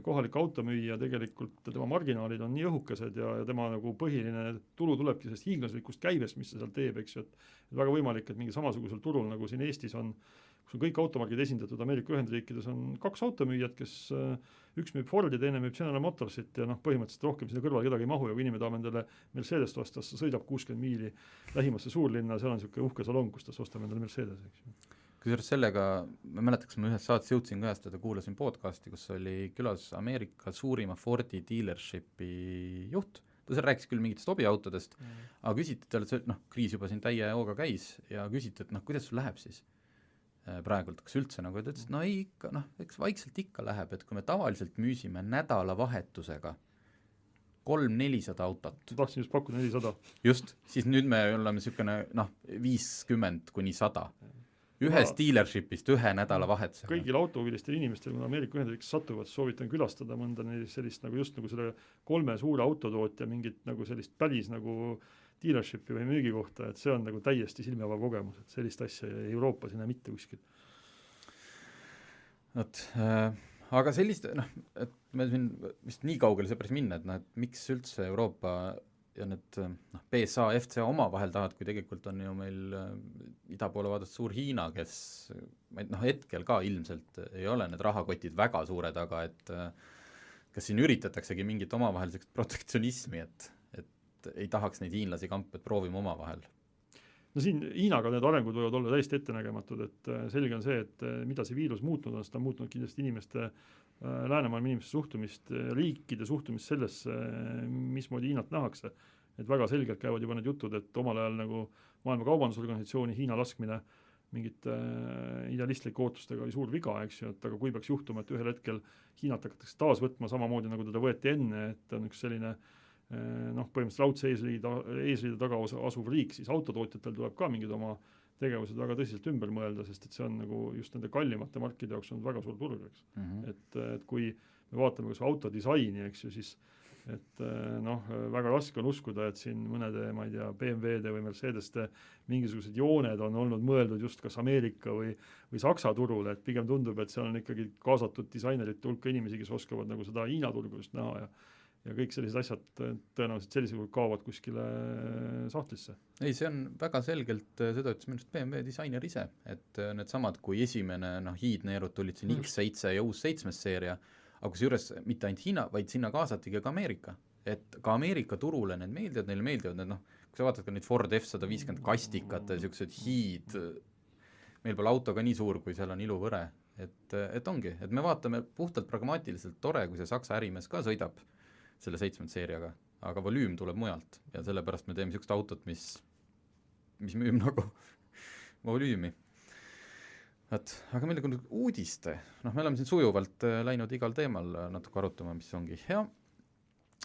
kohalik automüüja tegelikult, tema marginaalid on nii õhukesed ja tema nagu põhiline tulu tulebki sellest hiiglaslikust käibest, mis see seal teeb, eks ju, et väga võimalik, et mingi samasugusel turul, nagu siin Eestis on, kus on kõik automargid esindatud, Ameerika Ühendriikides on 2 automüüjat, kes üks müüb Fordi, teine müüb General Motorsit ja põhimõtteliselt rohkem sinna kõrval kedagi ei mahu ja kui inimene tahab endale Mercedes ostas, sõidab 60 miili lähimasse suurlinna, seal on niisugune uhke salong, kus ta ostab endale Mercedes, eks ju. Kusjuures sellega, ma mäletaks, ma ühes saates jõudsin kajastada, kuulasin podcasti, kus oli külas Ameerika suurima Fordi dealershipi juht, ta seal rääkis küll mingitest hobiautodest, aga küsiti talle, kriis juba siin täie hooga käis ja küsiti, et kuidas sul läheb siis praegult, kas üldse nagu, et ütles, ikka, eks vaikselt ikka läheb, et kui me tavaliselt müüsime nädalavahetusega 300-400 autot. Tahtsin just pakkuda 400. Just, siis nüüd me oleme niisugune 50 kuni 100. Ühest dealershipist ühe nädalavahetusega. Kõigil autohuvilistel inimestel, kui Ameerika Ühendriikides satuvad, soovitan külastada mõnda sellist nagu just nagu selle 3 suure autotootja mingit nagu sellist päris nagu dealershipi või müügikohta, et see on nagu täiesti silmiavav kogemus, et sellist asja Euroopas ei näe mitte kuskil. Aga sellist, et me siin vist nii kaugele see päris minna, et miks üldse Euroopa ja need PSA, FCA omavahel tahavad, kui tegelikult on ju meil ida poole vaadata suur Hiina, kes hetkel ka ilmselt ei ole need rahakotid väga suured, aga et kas siin üritataksegi mingit omavahel sellist protektsionismi, et ei tahaks neid hiinlasi kampa, et proovime omavahel. No siin Hiinaga need arengud võivad olla täiesti ettenägematud, et selge on see, et mida see viirus muutnud on, seda on muutnud kindlasti läänemaailma inimeste suhtumist, riikide suhtumist sellesse, mismoodi Hiinat nähakse. Et väga selgelt käivad juba need jutud, et omal ajal nagu Maailma Kaubandusorganisatsiooni Hiina laskmine mingite idealistlike ootustega oli suur viga, eks ju, et aga kui peaks juhtuma, et ühel hetkel Hiinat hakatakse taas võtma samamoodi, nagu teda võeti enne, et on üks selline põhimõtteliselt raudse eesriide taga asuv riik, siis autotootjatel tuleb ka mingid oma tegevused väga tõsiselt ümber mõelda, sest et see on nagu just nende kallimate markide jaoks on väga suur turg, eks. Et kui me vaatame kas autodisaini, eks ju, siis et väga raske on uskuda, et siin mõnede, ma ei tea, BMW-de või Mercedeste mingisugused jooned on olnud mõeldud just kas Ameerika või Saksa turule, et pigem tundub, et seal on ikkagi kaasatud disainerite hulka inimesi, kes oskavad nagu seda Hiina turgu just näha ja kõik sellised asjad tõenäoliselt sellisel juhul kaovad kuskile sahtlisse. Ei, see on väga selgelt, seda ütles minust BMW disainer ise, et need samad, kui esimene hiidneerud tulid siin X7 ja uus 7 seeria, aga kusjuures mitte ainult Hiina, vaid sinna kaasatigi ka Ameerika. Et ka Ameerika turule need meeldivad, neile meeldivad need, kui sa vaatad ka neid Ford F-150 kastikat, niisugused hiid, meil pole auto ka nii suur, kui seal on iluvõre, et ongi, et me vaatame puhtalt pragmaatiliselt tore, kui see Saksa ärimees ka sõidab selle 7 seeriaga, aga volüüm tuleb mujalt ja sellepärast me teeme niisugust autot, mis müüb nagu volüümi. Aga meil on uudiste, me oleme siin sujuvalt läinud igal teemal natuke arutama, mis ongi hea,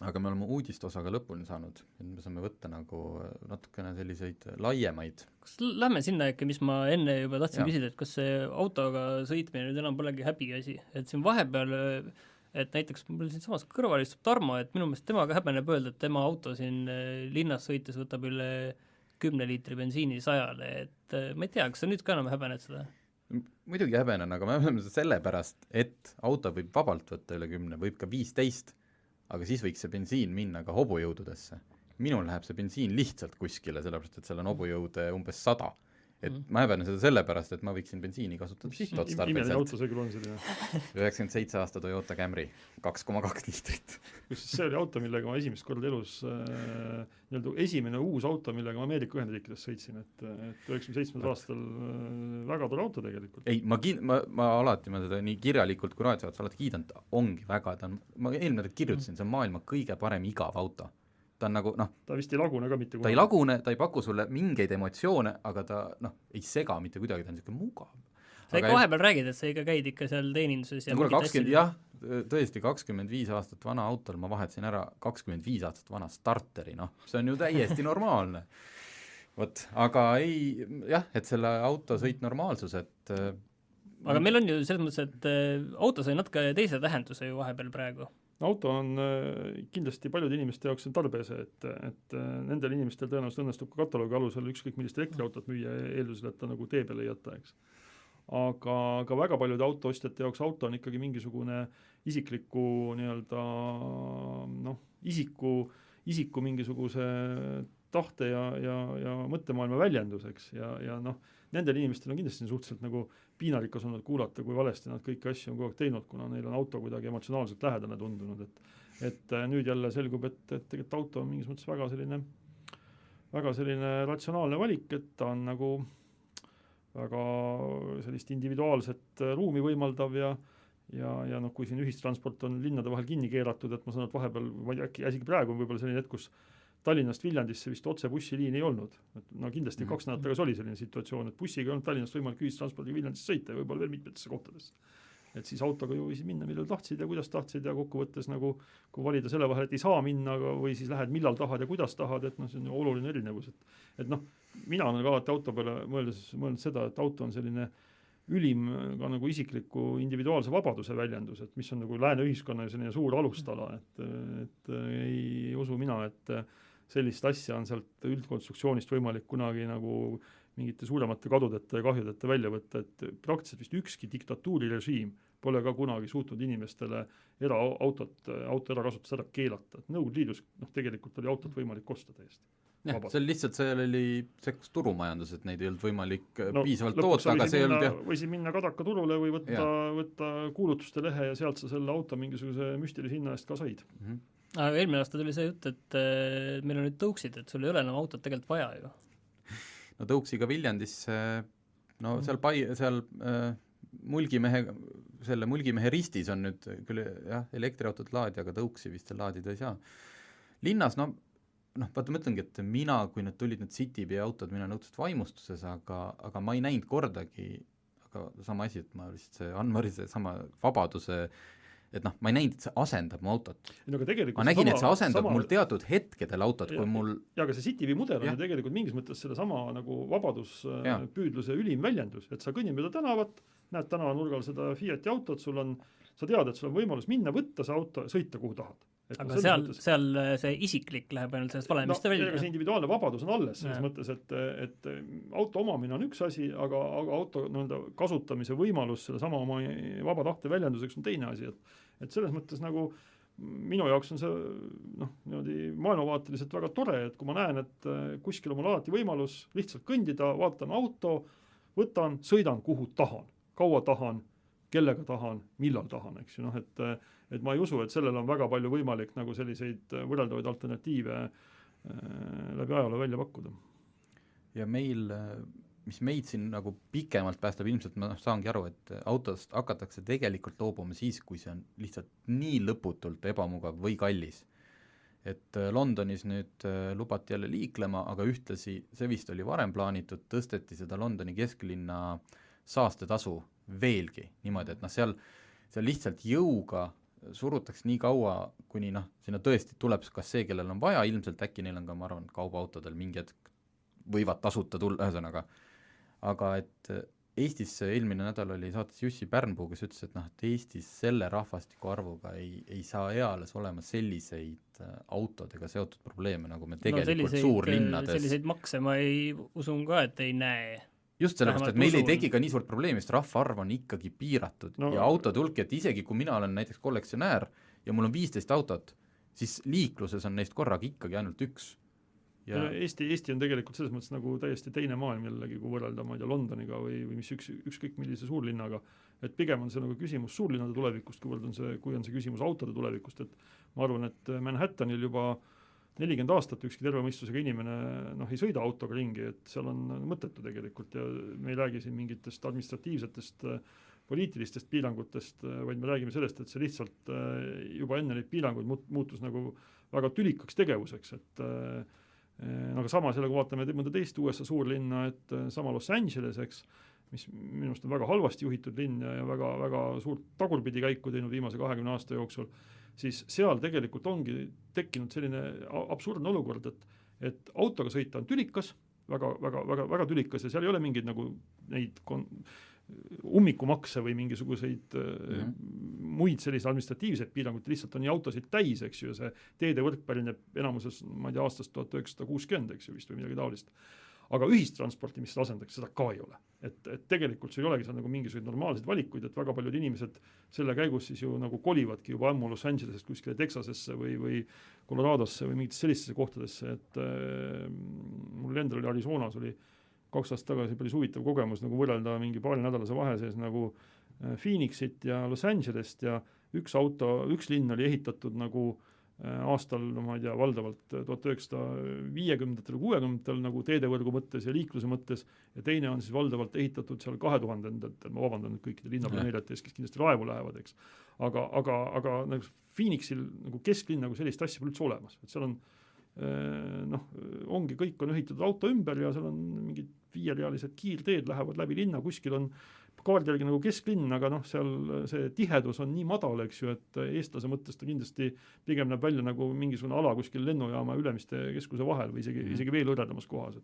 aga me oleme uudiste osaga lõpuni saanud, et me saame võtta nagu natukene selliseid laiemaid. Kas lähme sinna äkki, mis ma enne juba tahtsin küsida, et kas see autoga sõitmine nüüd enam polegi häbi asi, et siin vahepeal et näiteks mul siin samas kõrval istub Tarmo, et minu meelest temaga häbeneb öelda, et tema auto siin linnas sõites võtab üle 10 liitri bensiini 100-le, et ma ei tea, kas sa nüüd ka enam häbened seda? muidugi häbenen, aga me oleme selle pärast, et auto võib vabalt võtta üle 10, võib ka 15, aga siis võiks see bensiin minna ka hobujõududesse. Minul läheb see bensiin lihtsalt kuskile, sellepärast et seal on hobujõude umbes 100. Et ma häbenen seda sellepärast, et ma võiksin bensiini kasutada imeline sihtotstarbeliselt. auto see küll on selline. 97 aasta Toyota Camry, 2,2 liitrit. See oli auto, millega ma esimest korda elus esimene uus auto, millega ma Ameerika Ühendriikides sõitsin, et 97 aastal väga tore auto tegelikult. Ei, ma alati seda nii kirjalikult kui raadiosaats alati kiidan, ongi väga, ma eelmine kirjutasin, see on maailma kõige parem igav auto. Ta on nagu, ta vist ei lagune ka mitte kunagi. Ta ei lagune, ta ei paku sulle mingeid emotsioone, aga ta ei sega mitte kuidagi, ta on niisugune mugav. Sa ikka vahepeal räägid, et sa ikka käid ikka seal teeninduses ja 20, jah, tõesti 25 aastat vana autol, ma vahetasin ära 25 aastat vana starteri, see on ju täiesti normaalne. Võt, aga ei, jah, et selle auto sõit normaalsus, et aga meil on ju selles mõttes, et auto sai natuke teise tähenduse ju vahepeal praegu. Auto on kindlasti paljude inimeste jaoks on tarbese, et nendel inimestel tõenäoliselt õnnestub ka kataloogi alusel ükskõik millist elektriautot müüa eeldusel, et ta nagu tee peale ei jäta, eks. Aga väga paljude autoostjate jaoks auto on ikkagi mingisugune isikliku nii-öelda isiku mingisuguse tahte ja mõttemaailma väljenduseks ja nendel inimestel on kindlasti suhteliselt nagu piinarikas olnud kuulata, kui valesti nad kõiki asju on kogu aeg teinud, kuna neil on auto kuidagi emotsionaalselt lähedane tundunud, et nüüd jälle selgub, et tegelikult auto on mingis mõttes väga selline ratsionaalne valik, et ta on nagu väga sellist individuaalset ruumi võimaldav ja kui siin ühistransport on linnade vahel kinni keeratud, et ma saan, et vahepeal, ma ei tea, äkki praegu on võib-olla selline hetk, kus Tallinnast Viljandisse vist otse bussiliin ei olnud. Kindlasti 2 nädalat tagasi oli selline situatsioon, et bussiga ei olnud Tallinnast võimalik ühistranspordiga Viljandisse sõita ja võib-olla veel mitmetesse kohtadesse. Et siis autoga ju võisid minna, millal tahtsid ja kuidas tahtsid ja kokkuvõttes nagu, kui valida selle vahel, et ei saa minna, või siis lähed millal tahad ja kuidas tahad, et see on ju oluline erinevus. Et mina olen ka alati auto peale mõelnud seda, et auto on selline ülim ka nagu isikliku individuaalse vabaduse väljendus, et mis on nagu lääne ühiskonna selline suur alustala, et ei usu mina, et sellist asja on sealt üldkonstruktsioonist võimalik kunagi nagu mingite suuremate kadudeta ja kahjudeta välja võtta, et praktiliselt vist ükski diktatuurirežiim pole ka kunagi suutnud inimestele auto ärakasutust ära keelata. Nõukogude Liidus tegelikult oli autot võimalik osta täiesti. Jah, see lihtsalt seal oli sekkus turumajandus, et neid ei olnud võimalik piisavalt toota, aga see olnud jah. Võisid minna Kadaka turule või võtta kuulutuste lehe ja sealt sa selle auto mingisuguse müstilise hinna eest ka said. Aga eelmine aasta tuli see jutt, et meil on nüüd tõuksid, et sul ei ole enam autot tegelikult vaja ju. No tõuksiga Viljandisse, seal Mulgimehe ristis on nüüd küll jah, elektriautot laadi, aga tõuksi vist laadida ei saa. Linnas, vaata mõtlengi, et mina, kui need tulid need Citybee autod, mina nõudselt vaimustuses, aga ma ei näinud kordagi, aga sama asi, et ma lihtsalt see Anmari see sama vabaduse, et ma ei näinud, et see asendab mu autot. Ma nägin, et see asendab mul teatud hetkedel autot, kui mul... Ja aga see Citybee mudel on ju tegelikult mingis mõttes selle sama nagu vabaduspüüdluse ülim väljendus, et sa kõnnid mööda tänavat, näed tänavanurgal seda Fiati autot, sa tead, et sul on võimalus minna, võtta see auto, sõita kuhu tahad. Aga seal see isiklik läheb ainult sellest valemist välja. See individuaalne vabadus on alles selles mõttes, et auto omamine on üks asi, aga auto kasutamise võimalus selle sama oma vaba tahte väljenduseks on teine asi. Et selles mõttes nagu minu jaoks on see maailmavaateliselt väga tore, et kui ma näen, et kuskil on mul alati võimalus lihtsalt kõndida, vaatan auto, võtan, sõidan kuhu tahan, kaua tahan, kellega tahan, millal tahan, eks ju, et ma ei usu, et sellel on väga palju võimalik nagu selliseid võrreldavaid alternatiive läbi ajaloo välja pakkuda. Ja mis meid siin nagu pikemalt päästab, ilmselt ma saangi aru, et autost hakatakse tegelikult loobuma siis, kui see on lihtsalt nii lõputult ebamugav või kallis. Et Londonis nüüd lubati jälle liiklema, aga ühtlasi, see vist oli varem plaanitud, tõsteti seda Londoni kesklinna saastetasu veelgi niimoodi, et seal lihtsalt jõuga surutaks nii kaua, kuni sinna tõesti tuleb kas see, kellel on vaja, ilmselt äkki neil on ka, ma arvan, kaubaautodel mingi hetk võivad tasuta tulla, ühesõnaga. Aga et Eestis eelmine nädal oli saates Jussi Pärnpuu, kes ütles, et Eestis selle rahvastiku arvuga ei saa eales olema selliseid autodega seotud probleeme, nagu me tegelikult suurlinnades. Selliseid makse ma ei usun ka, et ei näe. just sellepärast, Vähemalt et meil ei usun. teki ka nii suurt probleemi, sest rahvaarv on ikkagi piiratud ja autode hulk, et isegi kui mina olen näiteks kollektsionäär ja mul on 15 autot, siis liikluses on neist korraga ikkagi ainult üks. Ja Eesti on tegelikult selles mõttes nagu täiesti teine maailm jällegi, kui võrrelda, ma ei tea, Londoniga või mis ükskõik millise suurlinnaga, et pigem on see nagu küsimus suurlinnade tulevikust, kui on see küsimus autode tulevikust, et ma arvan, et Manhattanil juba 40 aastat ükski terve mõistusega inimene ei sõida autoga ringi, et seal on mõttetu tegelikult ja me ei räägi siin mingitest administratiivsetest poliitilistest piirangutest, vaid me räägime sellest, et see lihtsalt juba enne neid piiranguid muutus nagu väga tülikaks tegevuseks, et aga samas jälle, kui vaatame mõnda teist USA suurlinna, et sama Los Angeles, eks, mis minu arust on väga halvasti juhitud linn ja väga, väga suurt tagurpidi käiku teinud viimase 20 aasta jooksul, siis seal tegelikult ongi tekkinud selline absurdne olukord, et autoga sõita on tülikas, väga, väga, väga, väga tülikas ja seal ei ole mingeid nagu neid ummikumakse või mingisuguseid muid selliseid administratiivseid piiranguid, lihtsalt on nii autosid täis, eks ju, see teedevõrk pärineb enamuses, ma ei tea, aastast 1960, eks ju, vist või midagi taolist. Aga ühistransporti, mis seda asendaks, seda ka ei ole. Et tegelikult see ei olegi seal nagu mingisuguseid normaalseid valikuid, et väga paljud inimesed selle käigus siis ju nagu kolivadki juba ammu Los Angelesest kuskile Texasesse või Coloradosse või mingitesse sellistesse kohtadesse, et mul endal oli Arizonas, oli 2 aastat tagasi päris huvitav kogemus nagu võrrelda mingi paari nädalase vahe sees nagu Phoenixit ja Los Angelest ja üks linn oli ehitatud nagu aastal, ma ei tea, valdavalt 1950-ndatel või 60-ndatel nagu teedevõrgu mõttes ja liikluse mõttes ja teine on siis valdavalt ehitatud seal 2000-ndatel, ma vabandan nüüd kõikide linnaplaneerijate ees, kes kindlasti raevu lähevad, eks. Aga nagu Phoenixil nagu kesklinn nagu sellist asja pole üldse olemas, et seal on ongi, kõik on ühitatud auto ümber ja seal on mingid 5-realised kiirteed lähevad läbi linna, kuskil on kaardi järgi nagu kesklinn, aga seal see tihedus on nii madal, eks ju, et eestlase mõttes ta kindlasti pigem näeb välja nagu mingisugune ala kuskil lennujaama Ülemiste keskuse vahel või isegi veel hõredamas kohas,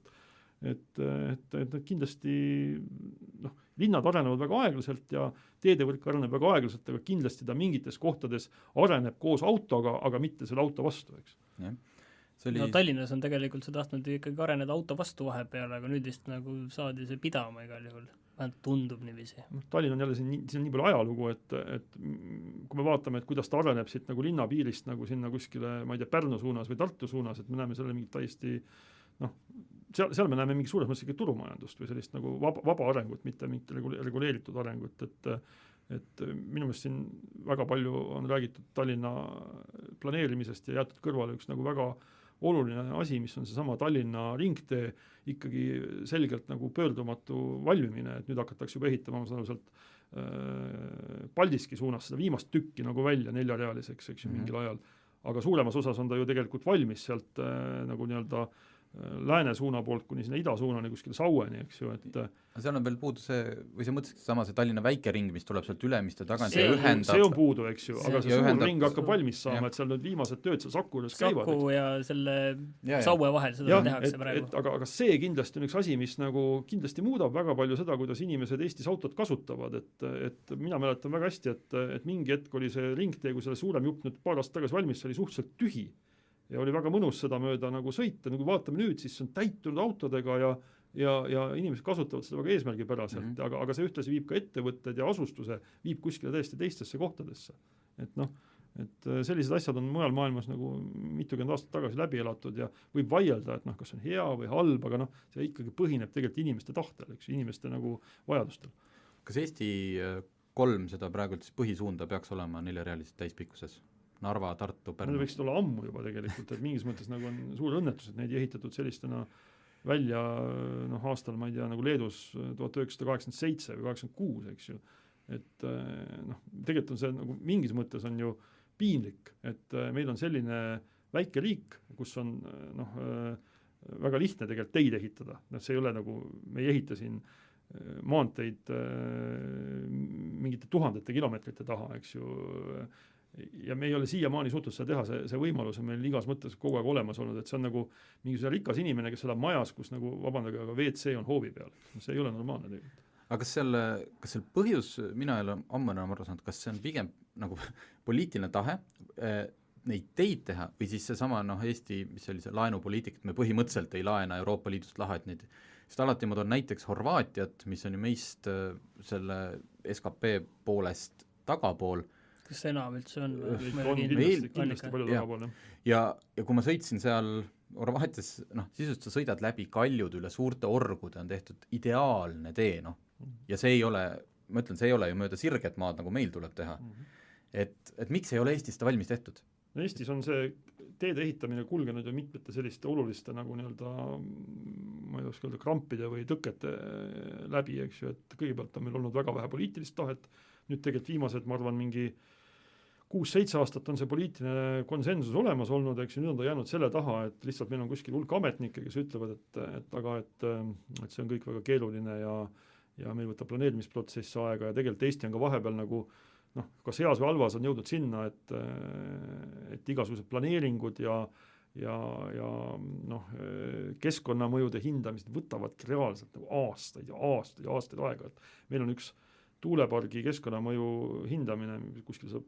et kindlasti linnad arenevad väga aeglaselt ja teedevõrk areneb väga aeglaselt, aga kindlasti ta mingites kohtades areneb koos autoga, aga mitte selle auto vastu, eks. No Tallinnas on tegelikult see tahtnud ikkagi areneda auto vastu vahepeal, aga nüüd vist nagu saadi see pidama igal juhul. Vähemalt tundub niiviisi. Tallinn on jälle siin nii palju ajalugu, et kui me vaatame, et kuidas ta areneb siit nagu linnapiirist nagu sinna kuskile, ma ei tea, Pärnu suunas või Tartu suunas, et me näeme selle mingit täiesti seal me näeme mingi suures mõttes ikka turumajandust või sellist nagu vaba arengut, mitte reguleeritud arengut, et minu meelest siin väga palju on räägitud Tallinna planeerimisest ja jäetud kõrvale üks nagu väga oluline asi, mis on seesama Tallinna ringtee, ikkagi selgelt nagu pöördumatu valmimine, et nüüd hakatakse juba ehitama, ma saan sealt Paldiski suunas seda viimast tükki nagu välja 4-realiseks, eks ju, mingil ajal, aga suuremas osas on ta ju tegelikult valmis sealt nagu nii-öelda lääne suuna poolt kuni sinna ida suunani kuskile Saueni, eks ju, et seal on veel puudu see, või see mõtleski sama see Tallinna väikering, mis tuleb sealt Ülemiste tagant ja ühendab. See on puudu, eks ju, aga see suur ring hakkab valmis saama, et seal nüüd viimased tööd seal Saku juures käivad. Saku ja selle Saue vahel seda tehakse praegu. Aga see kindlasti on üks asi, mis nagu kindlasti muudab väga palju seda, kuidas inimesed Eestis autot kasutavad, et mina mäletan väga hästi, et mingi hetk oli see ringtee, kui selle suurem jupp nüüd paar aastat tagasi valmis, see oli suhteliselt tühi. Ja oli väga mõnus seda mööda nagu sõita, kui vaatame nüüd, siis on täitunud autodega ja inimesed kasutavad seda väga eesmärgipäraselt, aga see ühtlasi viib ka ettevõtted ja asustuse, viib kuskile täiesti teistesse kohtadesse. Et sellised asjad on mujal maailmas nagu mitukümmend aastat tagasi läbi elatud ja võib vaielda, et kas on hea või halb, aga see ikkagi põhineb tegelikult inimeste tahtel, eks, inimeste nagu vajadustel. Kas Eesti 3 seda praegu põhisuunda peaks olema 4-realised täispikkuses? Narva, Tartu, Pärnu. Need võiksid olla ammu juba tegelikult, et mingis mõttes nagu on suur õnnetus, et neid ei ehitatud sellistena välja aastal, ma ei tea, nagu Leedus 1987 või 86, eks ju. Et tegelikult on see nagu mingis mõttes on ju piinlik, et meil on selline väike riik, kus on väga lihtne tegelikult teid ehitada. See ei ole nagu, me ei ehita siin maanteid mingite tuhandete kilomeetrite taha, eks ju, ja me ei ole siiamaani suutnud seda teha, see võimalus on meil igas mõttes kogu aeg olemas olnud, et see on nagu mingisugune rikas inimene, kes elab majas, kus nagu, vabandage, aga WC on hoovi peal. See ei ole normaalne tegelikult. Aga kas seal põhjus, mina ei ole ammu enam aru saanud, kas see on pigem nagu poliitiline tahe neid teid teha või siis see sama Eesti, mis oli see laenupoliitik, et me põhimõtteliselt ei laena Euroopa Liidust laha, et neid sest alati ma toon näiteks Horvaatiat, mis on ju meist selle SKP poolest tagapool. Kas see enam üldse on? Kindlasti palju tagapool. Ja kui ma sõitsin seal Horvaatias, sisuliselt sa sõidad läbi kaljud üle suurte orgude, on tehtud ideaalne tee, ja see ei ole, ma ütlen, see ei ole ju mööda sirget maad, nagu meil tuleb teha. Et miks ei ole Eestis ta valmis tehtud? Eestis on see teede ehitamine kulgenud ja mitmete selliste oluliste nagu nii-öelda, ma ei oska öelda, krampide või tõkete läbi, eks ju, et kõigepealt on meil olnud väga vähe poliitilist tahet, nüüd tegelikult viimased, ma arvan, mingi 6-7 aastat on see poliitiline konsensus olemas olnud, eks ju, nüüd on ta jäänud selle taha, et lihtsalt meil on kuskil hulk ametnikke, kes ütlevad, et see on kõik väga keeruline ja meil võtab planeerimisprotsess aega ja tegelikult Eesti on ka vahepeal nagu kas heas või halvas on jõudnud sinna, et igasugused planeeringud ja keskkonnamõjude hindamist võtavad reaalselt nagu aastaid aega, et meil on üks tuulepargi keskkonnamõju hindamine, kuskil saab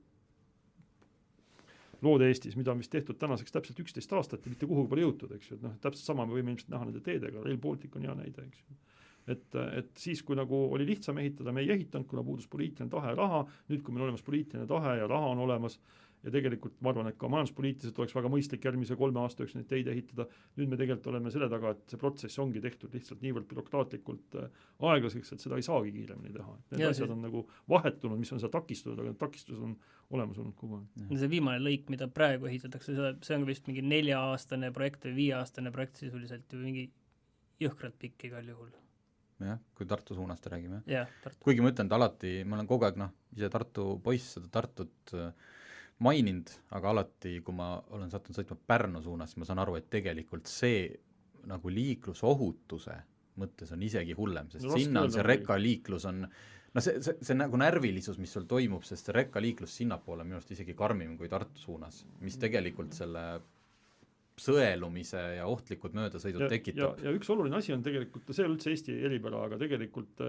loode Eestis, mida on vist tehtud tänaseks täpselt 11 aastat ja mitte kuhugi pole jõutud, eks ju, et täpselt sama me võime ilmselt näha nende teedega, Rail Baltic on hea näide, eks ju. Et siis, kui nagu oli lihtsam ehitada, me ei ehitanud, kuna puudus poliitiline tahe ja raha, nüüd kui meil olemas poliitiline tahe ja raha on olemas ja tegelikult ma arvan, et ka majanduspoliitiliselt oleks väga mõistlik järgmise 3 aasta üks neid teid ehitada, nüüd me tegelikult oleme selle taga, et see protsess ongi tehtud lihtsalt niivõrd bürokraatlikult aeglaseks, et seda ei saagi kiiremini teha. Need asjad on nagu vahetunud, mis on seda takistunud, aga need takistused on olemas olnud kogu aeg. See viimane lõik, mida praegu ehitatakse, see on vist mingi 4-aastane projekt või 5-aastane projekt sisuliselt ju mingi jõhkralt pikk igal juhul. Jah, kui Tartu suunast räägime. Tartu. Kuigi ma ütlen, et alati, ma olen kogu aeg ise Tartu poiss, seda Tartut maininud, aga alati, kui ma olen sattunud sõitma Pärnu suunas, ma saan aru, et tegelikult see nagu liiklusohutuse mõttes on isegi hullem, sest sinna on see rekkaliiklus on, see nagu närvilisus, mis sul toimub, sest see rekkaliiklus sinnapoole on minu arust isegi karmim kui Tartu suunas, mis tegelikult selle sõelumise ja ohtlikud möödasõidud tekitab. Ja üks oluline asi on tegelikult, see on üldse Eesti eripära, aga tegelikult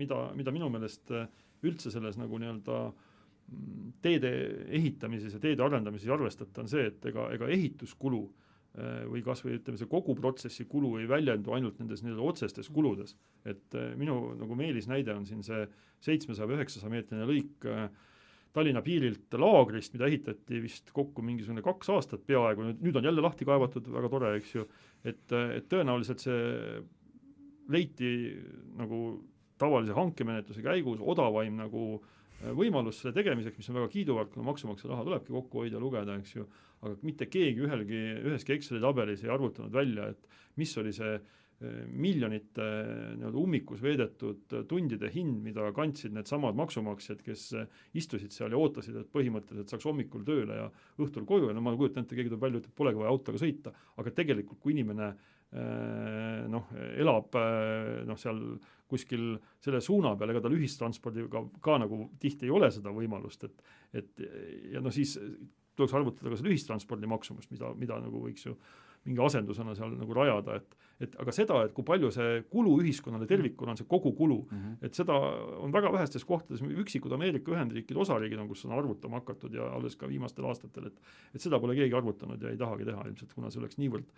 mida minu meelest üldse selles nagu nii-öelda teede ehitamises ja teede arendamises arvestada on see, et ega ehituskulu või kas või ütleme, see kogu protsessi kulu ei väljendu ainult nendes nii-öelda otsestes kuludes. Et minu nagu Meelis näide on siin see 700-900 meetrine lõik Tallinna piirilt laagrist, mida ehitati vist kokku mingisugune 2 aastat peaaegu, nüüd on jälle lahti kaevatud, väga tore, eks ju, et tõenäoliselt see leiti nagu tavalise hankemenetluse käigus odavaim nagu võimalus selle tegemiseks, mis on väga kiiduväärt, kuna maksumaksja raha tulebki kokku hoida, lugeda, eks ju, aga mitte keegi üheski Exceli tabelis ei arvutanud välja, et mis oli see miljonite ummikus veedetud tundide hind, mida kandsid need samad maksumaksjad, kes istusid seal ja ootasid, et põhimõtteliselt saaks hommikul tööle ja õhtul koju ja ma kujutan ette, keegi tuleb välja, ütleb, polegi vaja autoga sõita, aga tegelikult kui inimene elab seal kuskil selle suuna peal, ega tal ühistranspordiga ka nagu tihti ei ole seda võimalust, ja siis tuleks arvutada ka selle ühistranspordi maksumust, mida nagu võiks ju mingi asendusena seal nagu rajada, aga seda, et kui palju see kulu ühiskonnale tervikuna on see kogu kulu, et seda on väga vähestes kohtades, üksikud Ameerika Ühendriikide osariigid on, kus on arvutama hakatud ja alles ka viimastel aastatel, et seda pole keegi arvutanud ja ei tahagi teha ilmselt, kuna see oleks niivõrd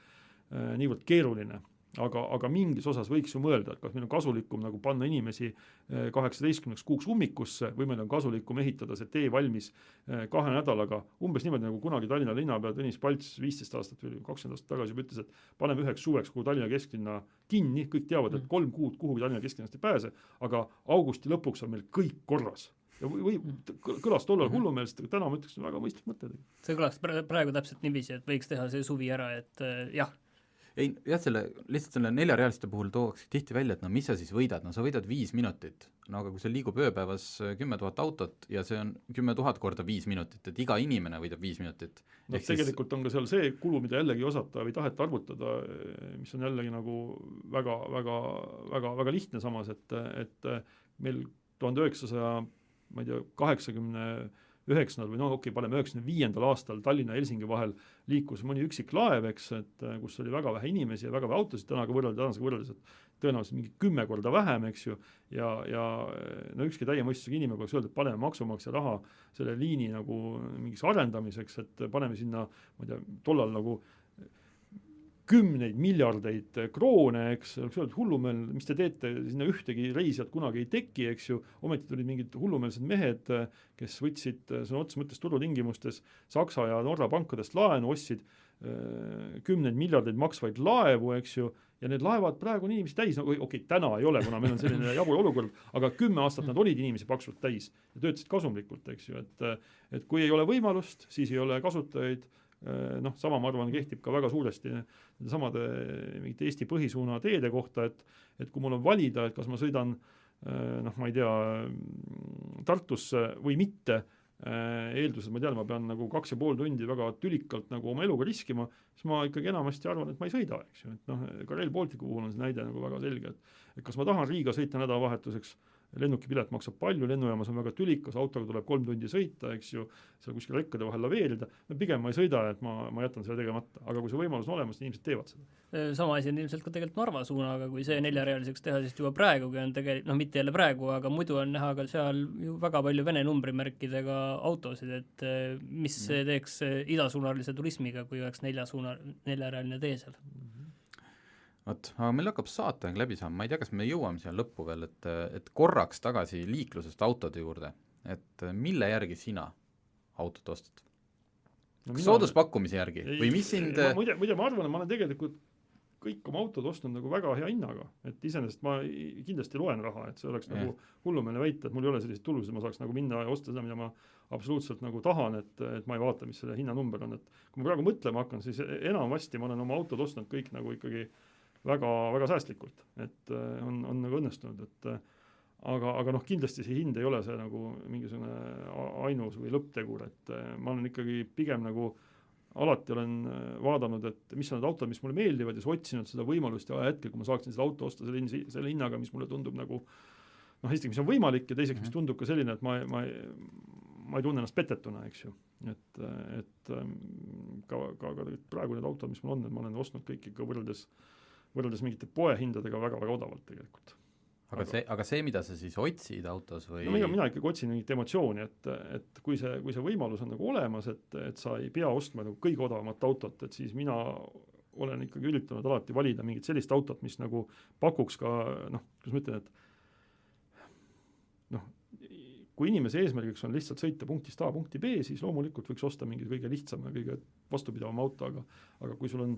keeruline. Aga mingis osas võiks ju mõelda, et kas meil on kasulikum nagu panna inimesi 18 kuuks ummikusse või meil on kasulikum ehitada see tee valmis 2 nädalaga, umbes niimoodi nagu kunagi Tallinna linnapea Tõnis Palts 15 aastat või 20 aastat tagasi juba ütles, et paneme 1 suveks kuhu Tallinna kesklinna kinni, kõik teavad, et 3 kuud kuhugi Tallinna kesklinnast ei pääse, aga augusti lõpuks on meil kõik korras. Ja või kõlas tollal hullumeelest, aga täna ma ütleks, väga mõistlik mõte. See kõlas praegu täpselt niiviisi, et võiks teha see suvi ära, et jah, lihtsalt selle 4-realiste puhul tooks tihti välja, et mis sa siis võidad, sa võidad 5 minutit, aga kui see liigub ööpäevas 10 000 autot ja see on 10 000 korda 5 minutit, et iga inimene võidab 5 minutit. Tegelikult on ka seal see kulu, mida jällegi osata või taheta arvutada, mis on jällegi nagu väga lihtne samas, et meil 1989 või paneme 95. aastal Tallinna ja Helsingi vahel liikus mõni üksik laev, eks, et kus oli väga vähe inimesi ja väga vähe autosid, tänasega võrreldes, et tõenäoliselt mingi 10 korda vähem, eks ju, ja ükski täie mõistusega inimene peaks öelda, et paneme maksumaksja raha selle liini nagu mingiks arendamiseks, et paneme sinna, ma ei tea, tollal nagu kümneid miljardeid kroone, eks, oleks öeldud hullumeel, mis te teete, sinna ühtegi reisijat kunagi ei teki, eks ju, ometi tulid mingid hullumeelsed mehed, kes võtsid sõna otseses mõttes turutingimustes Saksa ja Norra pankadest laenu, ostsid kümneid miljardeid maksvaid laevu, eks ju, ja need laevad praegu on inimesi täis, no okei, täna ei ole, kuna meil on selline jabur olukord, aga 10 aastat nad olid inimesi paksult täis ja töötasid kasumlikult, eks ju, et kui ei ole võimalust, siis ei ole kasutajaid, noh, sama ma arvan kehtib ka väga suuresti nende samade mingite Eesti põhisuuna teede kohta, et kui mul on valida, et kas ma sõidan noh, ma ei tea, Tartusse või mitte, eeldused, ma tean, ma pean nagu 2,5 tundi väga tülikalt nagu oma eluga riskima, siis ma ikkagi enamasti arvan, et ma ei sõida, eks ju, et noh, ka Rail Balticu puhul on see näide nagu väga selge, et kas ma tahan Riiga sõita nädalavahetuseks, lennukipilet maksab palju, lennujaamas on väga tülikas, autoga tuleb 3 tundi sõita, eks ju, seal kuskil rekkade vahel laveerida, no pigem ma ei sõida, et ma jätan selle tegemata, aga kui see võimalus on olemas, inimesed teevad seda. Sama asi on ilmselt ka tegelikult Narva suunaga, kui see 4-realiseks teha, siis juba praegugi on tegelikult, noh mitte jälle praegu, aga muidu on näha ka seal ju väga palju Vene numbrimärkidega autosid, et mis teeks idasuunalise turismiga, kui oleks 4-realine tee seal. Vot, aga meil hakkab saateaeg läbi saama, ma ei tea, kas me jõuame siia lõppu veel, et korraks tagasi liiklusest autode juurde, et mille järgi sina autot ostad? Kas sooduspakkumise järgi? Või mis sind... Muide, ma arvan, et ma olen tegelikult kõik oma autod ostnud nagu väga hea hinnaga, et iseenesest ma kindlasti loen raha, et see oleks nagu hullumeelne väita, et mul ei ole selliseid tulusid, ma saaks nagu minna ja osta seda, mida ma absoluutselt nagu tahan, et ma ei vaata, mis selle hinnanumber on, et kui ma praegu mõtlema hakkan, siis enamasti ma olen oma autod ostnud kõik nagu ikkagi väga, väga säästlikult, et on nagu õnnestunud, et aga noh, kindlasti see hind ei ole see nagu mingisugune ainus või lõpptegur, et ma olen ikkagi pigem nagu alati olen vaadanud, et mis on need autod, mis mulle meeldivad ja siis otsinud seda võimalust ja hetkel, kui ma saaksin seda auto osta selle hinnaga, mis mulle tundub nagu noh, esiteks, mis on võimalik ja teiseks, mis tundub ka selline, et ma ei tunne ennast petetuna, eks ju. Et ka praegu need autod, mis mul on, et ma olen ostnud kõik ikka võrreldes mingite poehindadega väga-väga odavalt tegelikult. Aga see, mida sa siis otsid autos või? No mina ikkagi otsin mingit emotsiooni, et kui see võimalus on nagu olemas, et sa ei pea ostma nagu kõige odavamat autot, et siis mina olen ikkagi üritanud alati valida mingit sellist autot, mis nagu pakuks ka, noh, kus ma ütlen, et noh, kui inimese eesmärgiks on lihtsalt sõita punktist A punkti B, siis loomulikult võiks osta mingi kõige lihtsam ja kõige vastupidavam auto, aga kui sul on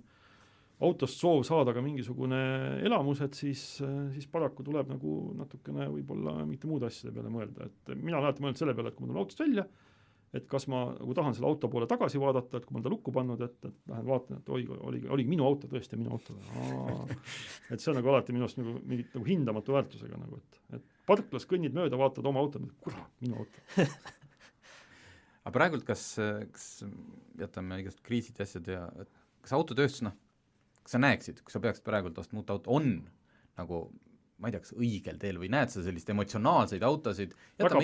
autost soov saada ka mingisugune elamused, siis paraku tuleb nagu natukene võib-olla mingite muude asjade peale mõelda, et mina olen alati mõelnud selle peale, et kui ma tulen autost välja, et kas ma nagu tahan selle auto poole tagasi vaadata, et kui ma ta lukku pannud, et lähen vaatan, et oligi minu auto, tõesti minu auto. Et see on nagu alati minust nagu mingit nagu hindamatu väärtusega nagu, et parklas kõnnid mööda, vaatad oma auto, kurat, minu auto. Aga praegult kas jätame igast kriisid ja asjad ja kas autotööstus, kas sa näeksid, kui sa peaksid praegult ostma uut auto, on nagu, ma ei tea, kas õigel teel või näed sa sellist emotsionaalseid autosid? Väga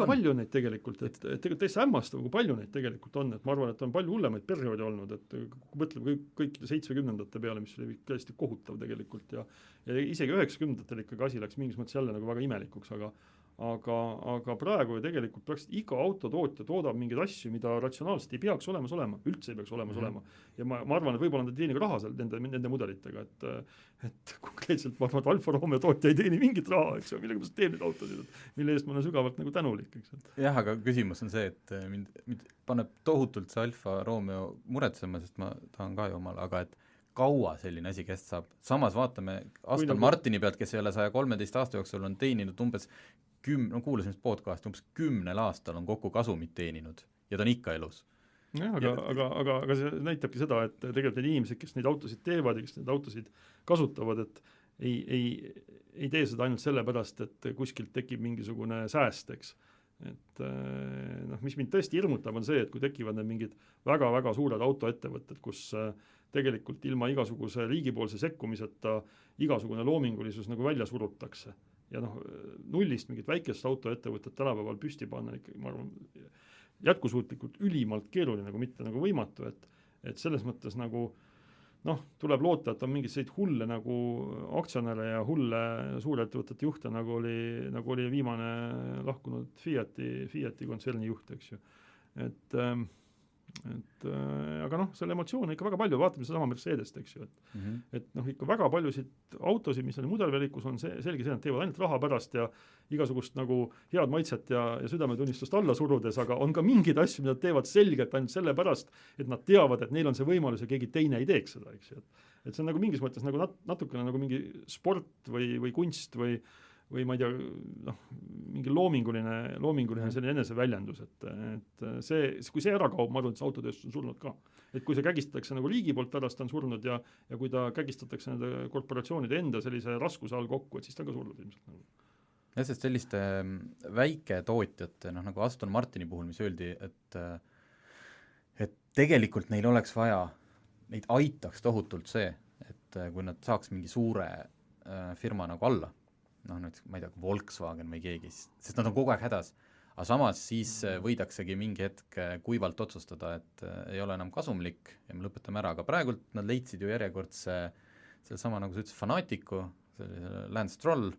palju on neid tegelikult, et tegelikult täiesti hämmastav, kui palju neid tegelikult on, et ma arvan, et on palju hullemaid perioodi olnud, et mõtleme kõik 70-ndate peale, mis oli tõesti kohutav tegelikult ja isegi 90-ndatel ikkagi asi läks mingis mõttes jälle nagu väga imelikuks, aga praegu tegelikult praktiliselt iga autotootja toodab mingeid asju, mida ratsionaalselt ei peaks olemas olema, üldse ei peaks olemas olema. Ja ma arvan, et võib-olla nad ei teeni ka raha seal nende mudelitega, et konkreetselt ma arvan, et Alfa Romeo tootja ei teeni mingit raha, eks, millega ma teeb neid autosid, mille eest ma olen sügavalt nagu tänulik. Eks. Jah, aga küsimus on see, et mind paneb tohutult see Alfa Romeo muretsema, sest ma tahan ka ju omal, aga et kaua selline asi kest saab. Samas vaatame Aston Martini pealt, kes ei ole 113 aasta jooksul on teeninud umbes kuulasin podcast, umbes 10 aastal on kokku kasumit teeninud ja ta on ikka elus. Jah, aga see näitabki seda, et tegelikult need inimesed, kes neid autosid teevad ja kes neid autosid kasutavad, et ei tee seda ainult sellepärast, et kuskilt tekib mingisugune sääst, eks. Et mis mind tõesti hirmutab on see, et kui tekivad need mingid väga-väga suured autoettevõtted, kus tegelikult ilma igasuguse riigipoolse sekkumiseta igasugune loomingulisus nagu välja surutakse ja nullist mingit väikest autoettevõtet tänapäeval püsti panna ikkagi, ma arvan, jätkusuutlikult ülimalt keeruline, nagu mitte nagu võimatu, et selles mõttes nagu tuleb loota, et on mingid sellised hulle nagu aktsionäre ja hulle suurettevõtete juhte, nagu oli viimane lahkunud Fiati kontserni juht, eks ju. aga noh, selle emotsioone ikka väga palju, vaatame sedasama Mercedest, eks ju, et noh, ikka väga paljusid autosid, mis on mudelvalikus, on selge see, et teevad ainult raha pärast ja igasugust nagu head maitset ja südametunnistust alla surudes, aga on ka mingeid asju, mida teevad selgelt ainult selle pärast, et nad teavad, et neil on see võimalus ja keegi teine ei teeks seda, eks ju, et see on nagu mingis mõttes nagu natukene nagu mingi sport või kunst või ma ei tea, noh, mingi loominguline selline eneseväljendus, et see, kui see ära kaob, ma arvan, et see autotööstus on surnud ka. Et kui see kägistatakse nagu liigi poolt ära, ta on surnud ja kui ta kägistatakse nende korporatsioonide enda sellise raskuse all kokku, et siis ta on ka surnud ilmselt. Ja sest selliste väiketootjate, noh nagu Aston Martini puhul, mis öeldi, et tegelikult neil oleks vaja, neid aitaks tohutult see, et kui nad saaks mingi suure firma nagu alla, noh näiteks, ma ei tea, Volkswagen või keegi, sest nad on kogu aeg hädas, aga samas siis võidaksegi mingi hetk kuivalt otsustada, et ei ole enam kasumlik ja me lõpetame ära, aga praegult nad leidsid ju järjekordse sellesama, nagu sa ütlesid, fanaatiku, Lance Stroll,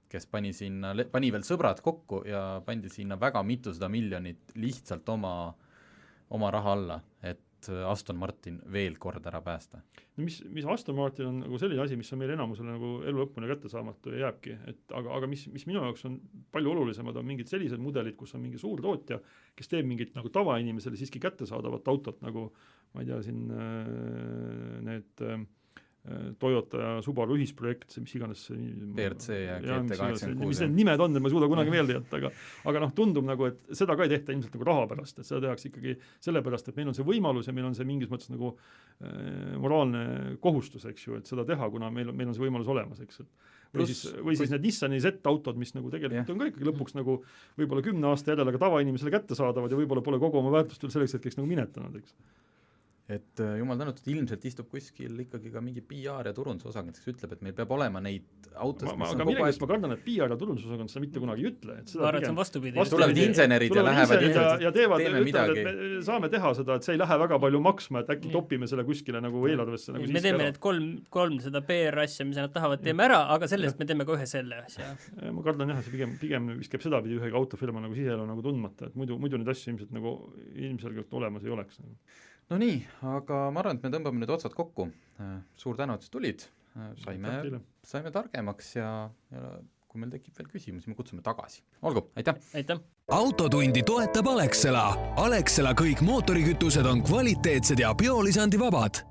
kes pani veel sõbrad kokku ja pandi sinna väga mitusada miljonit lihtsalt oma raha alla, et Aston Martin veel kord ära päästa. No mis Aston Martin on nagu selline asi, mis on meil enamusele nagu elu lõpuni kättesaamatu ja jääbki, aga mis minu jaoks on palju olulisemad, on mingid sellised mudelid, kus on mingi suur tootja, kes teeb mingit nagu tavainimesele siiski kättesaadavat autot, nagu ma ei tea, siin need Toyota ja Subaru ühisprojekt, mis iganes BRC ja GT86. Mis need nimed on, ma ei suuda kunagi meelde jätta, aga noh, tundub nagu, et seda ka ei tehta ilmselt nagu raha pärast, et seda tehakse ikkagi sellepärast, et meil on see võimalus ja meil on see mingis mõttes nagu moraalne kohustus, eks ju, et seda teha, kuna meil on see võimalus olemas, eks. Või siis need Nissani Z-autod, mis nagu tegelikult on ka ikkagi lõpuks nagu võib-olla 10 aasta järele ka tavainimesele kätte saadavad ja võib-olla pole kogu oma väärtust veel selleks hetkeks nagu minetanud, eks. Et jumal tänud, ilmselt istub kuskil ikkagi ka mingi PR ja turundusosakond, kes ütleb, et meil peab olema neid autosid, mis on kogu aeg... Ma kardan, et PR ja turundusosakond seda mitte kunagi ei ütle. Ma arvan, et see on vastupidi. Tulevad insenerid ja lähevad ja teeme midagi. Et me saame teha seda, et see ei lähe väga palju maksma, et äkki topime selle kuskile nagu eelarvesse. Nagu me teeme need kolm seda PR-asja, mis nad tahavad, teeme ära, aga sellest me teeme ka ühe selle asja. Ma kardan jah, see pigem viskab sedapidi ühega autofirma nagu siseelu nagu tundmata, et muidu neid asju ilmselt nagu ilmselgelt olemas ei oleks. No nii, aga ma arvan, et me tõmbame nüüd otsad kokku. Suur tänu, et tulid. Saime targemaks ja kui meil tekib veel küsimusi, me kutsume tagasi. Olgu, aitäh! Aitäh! Autotundi toetab Alexela. Alexela kõik mootorikütused on kvaliteetsed ja biolisandivabad.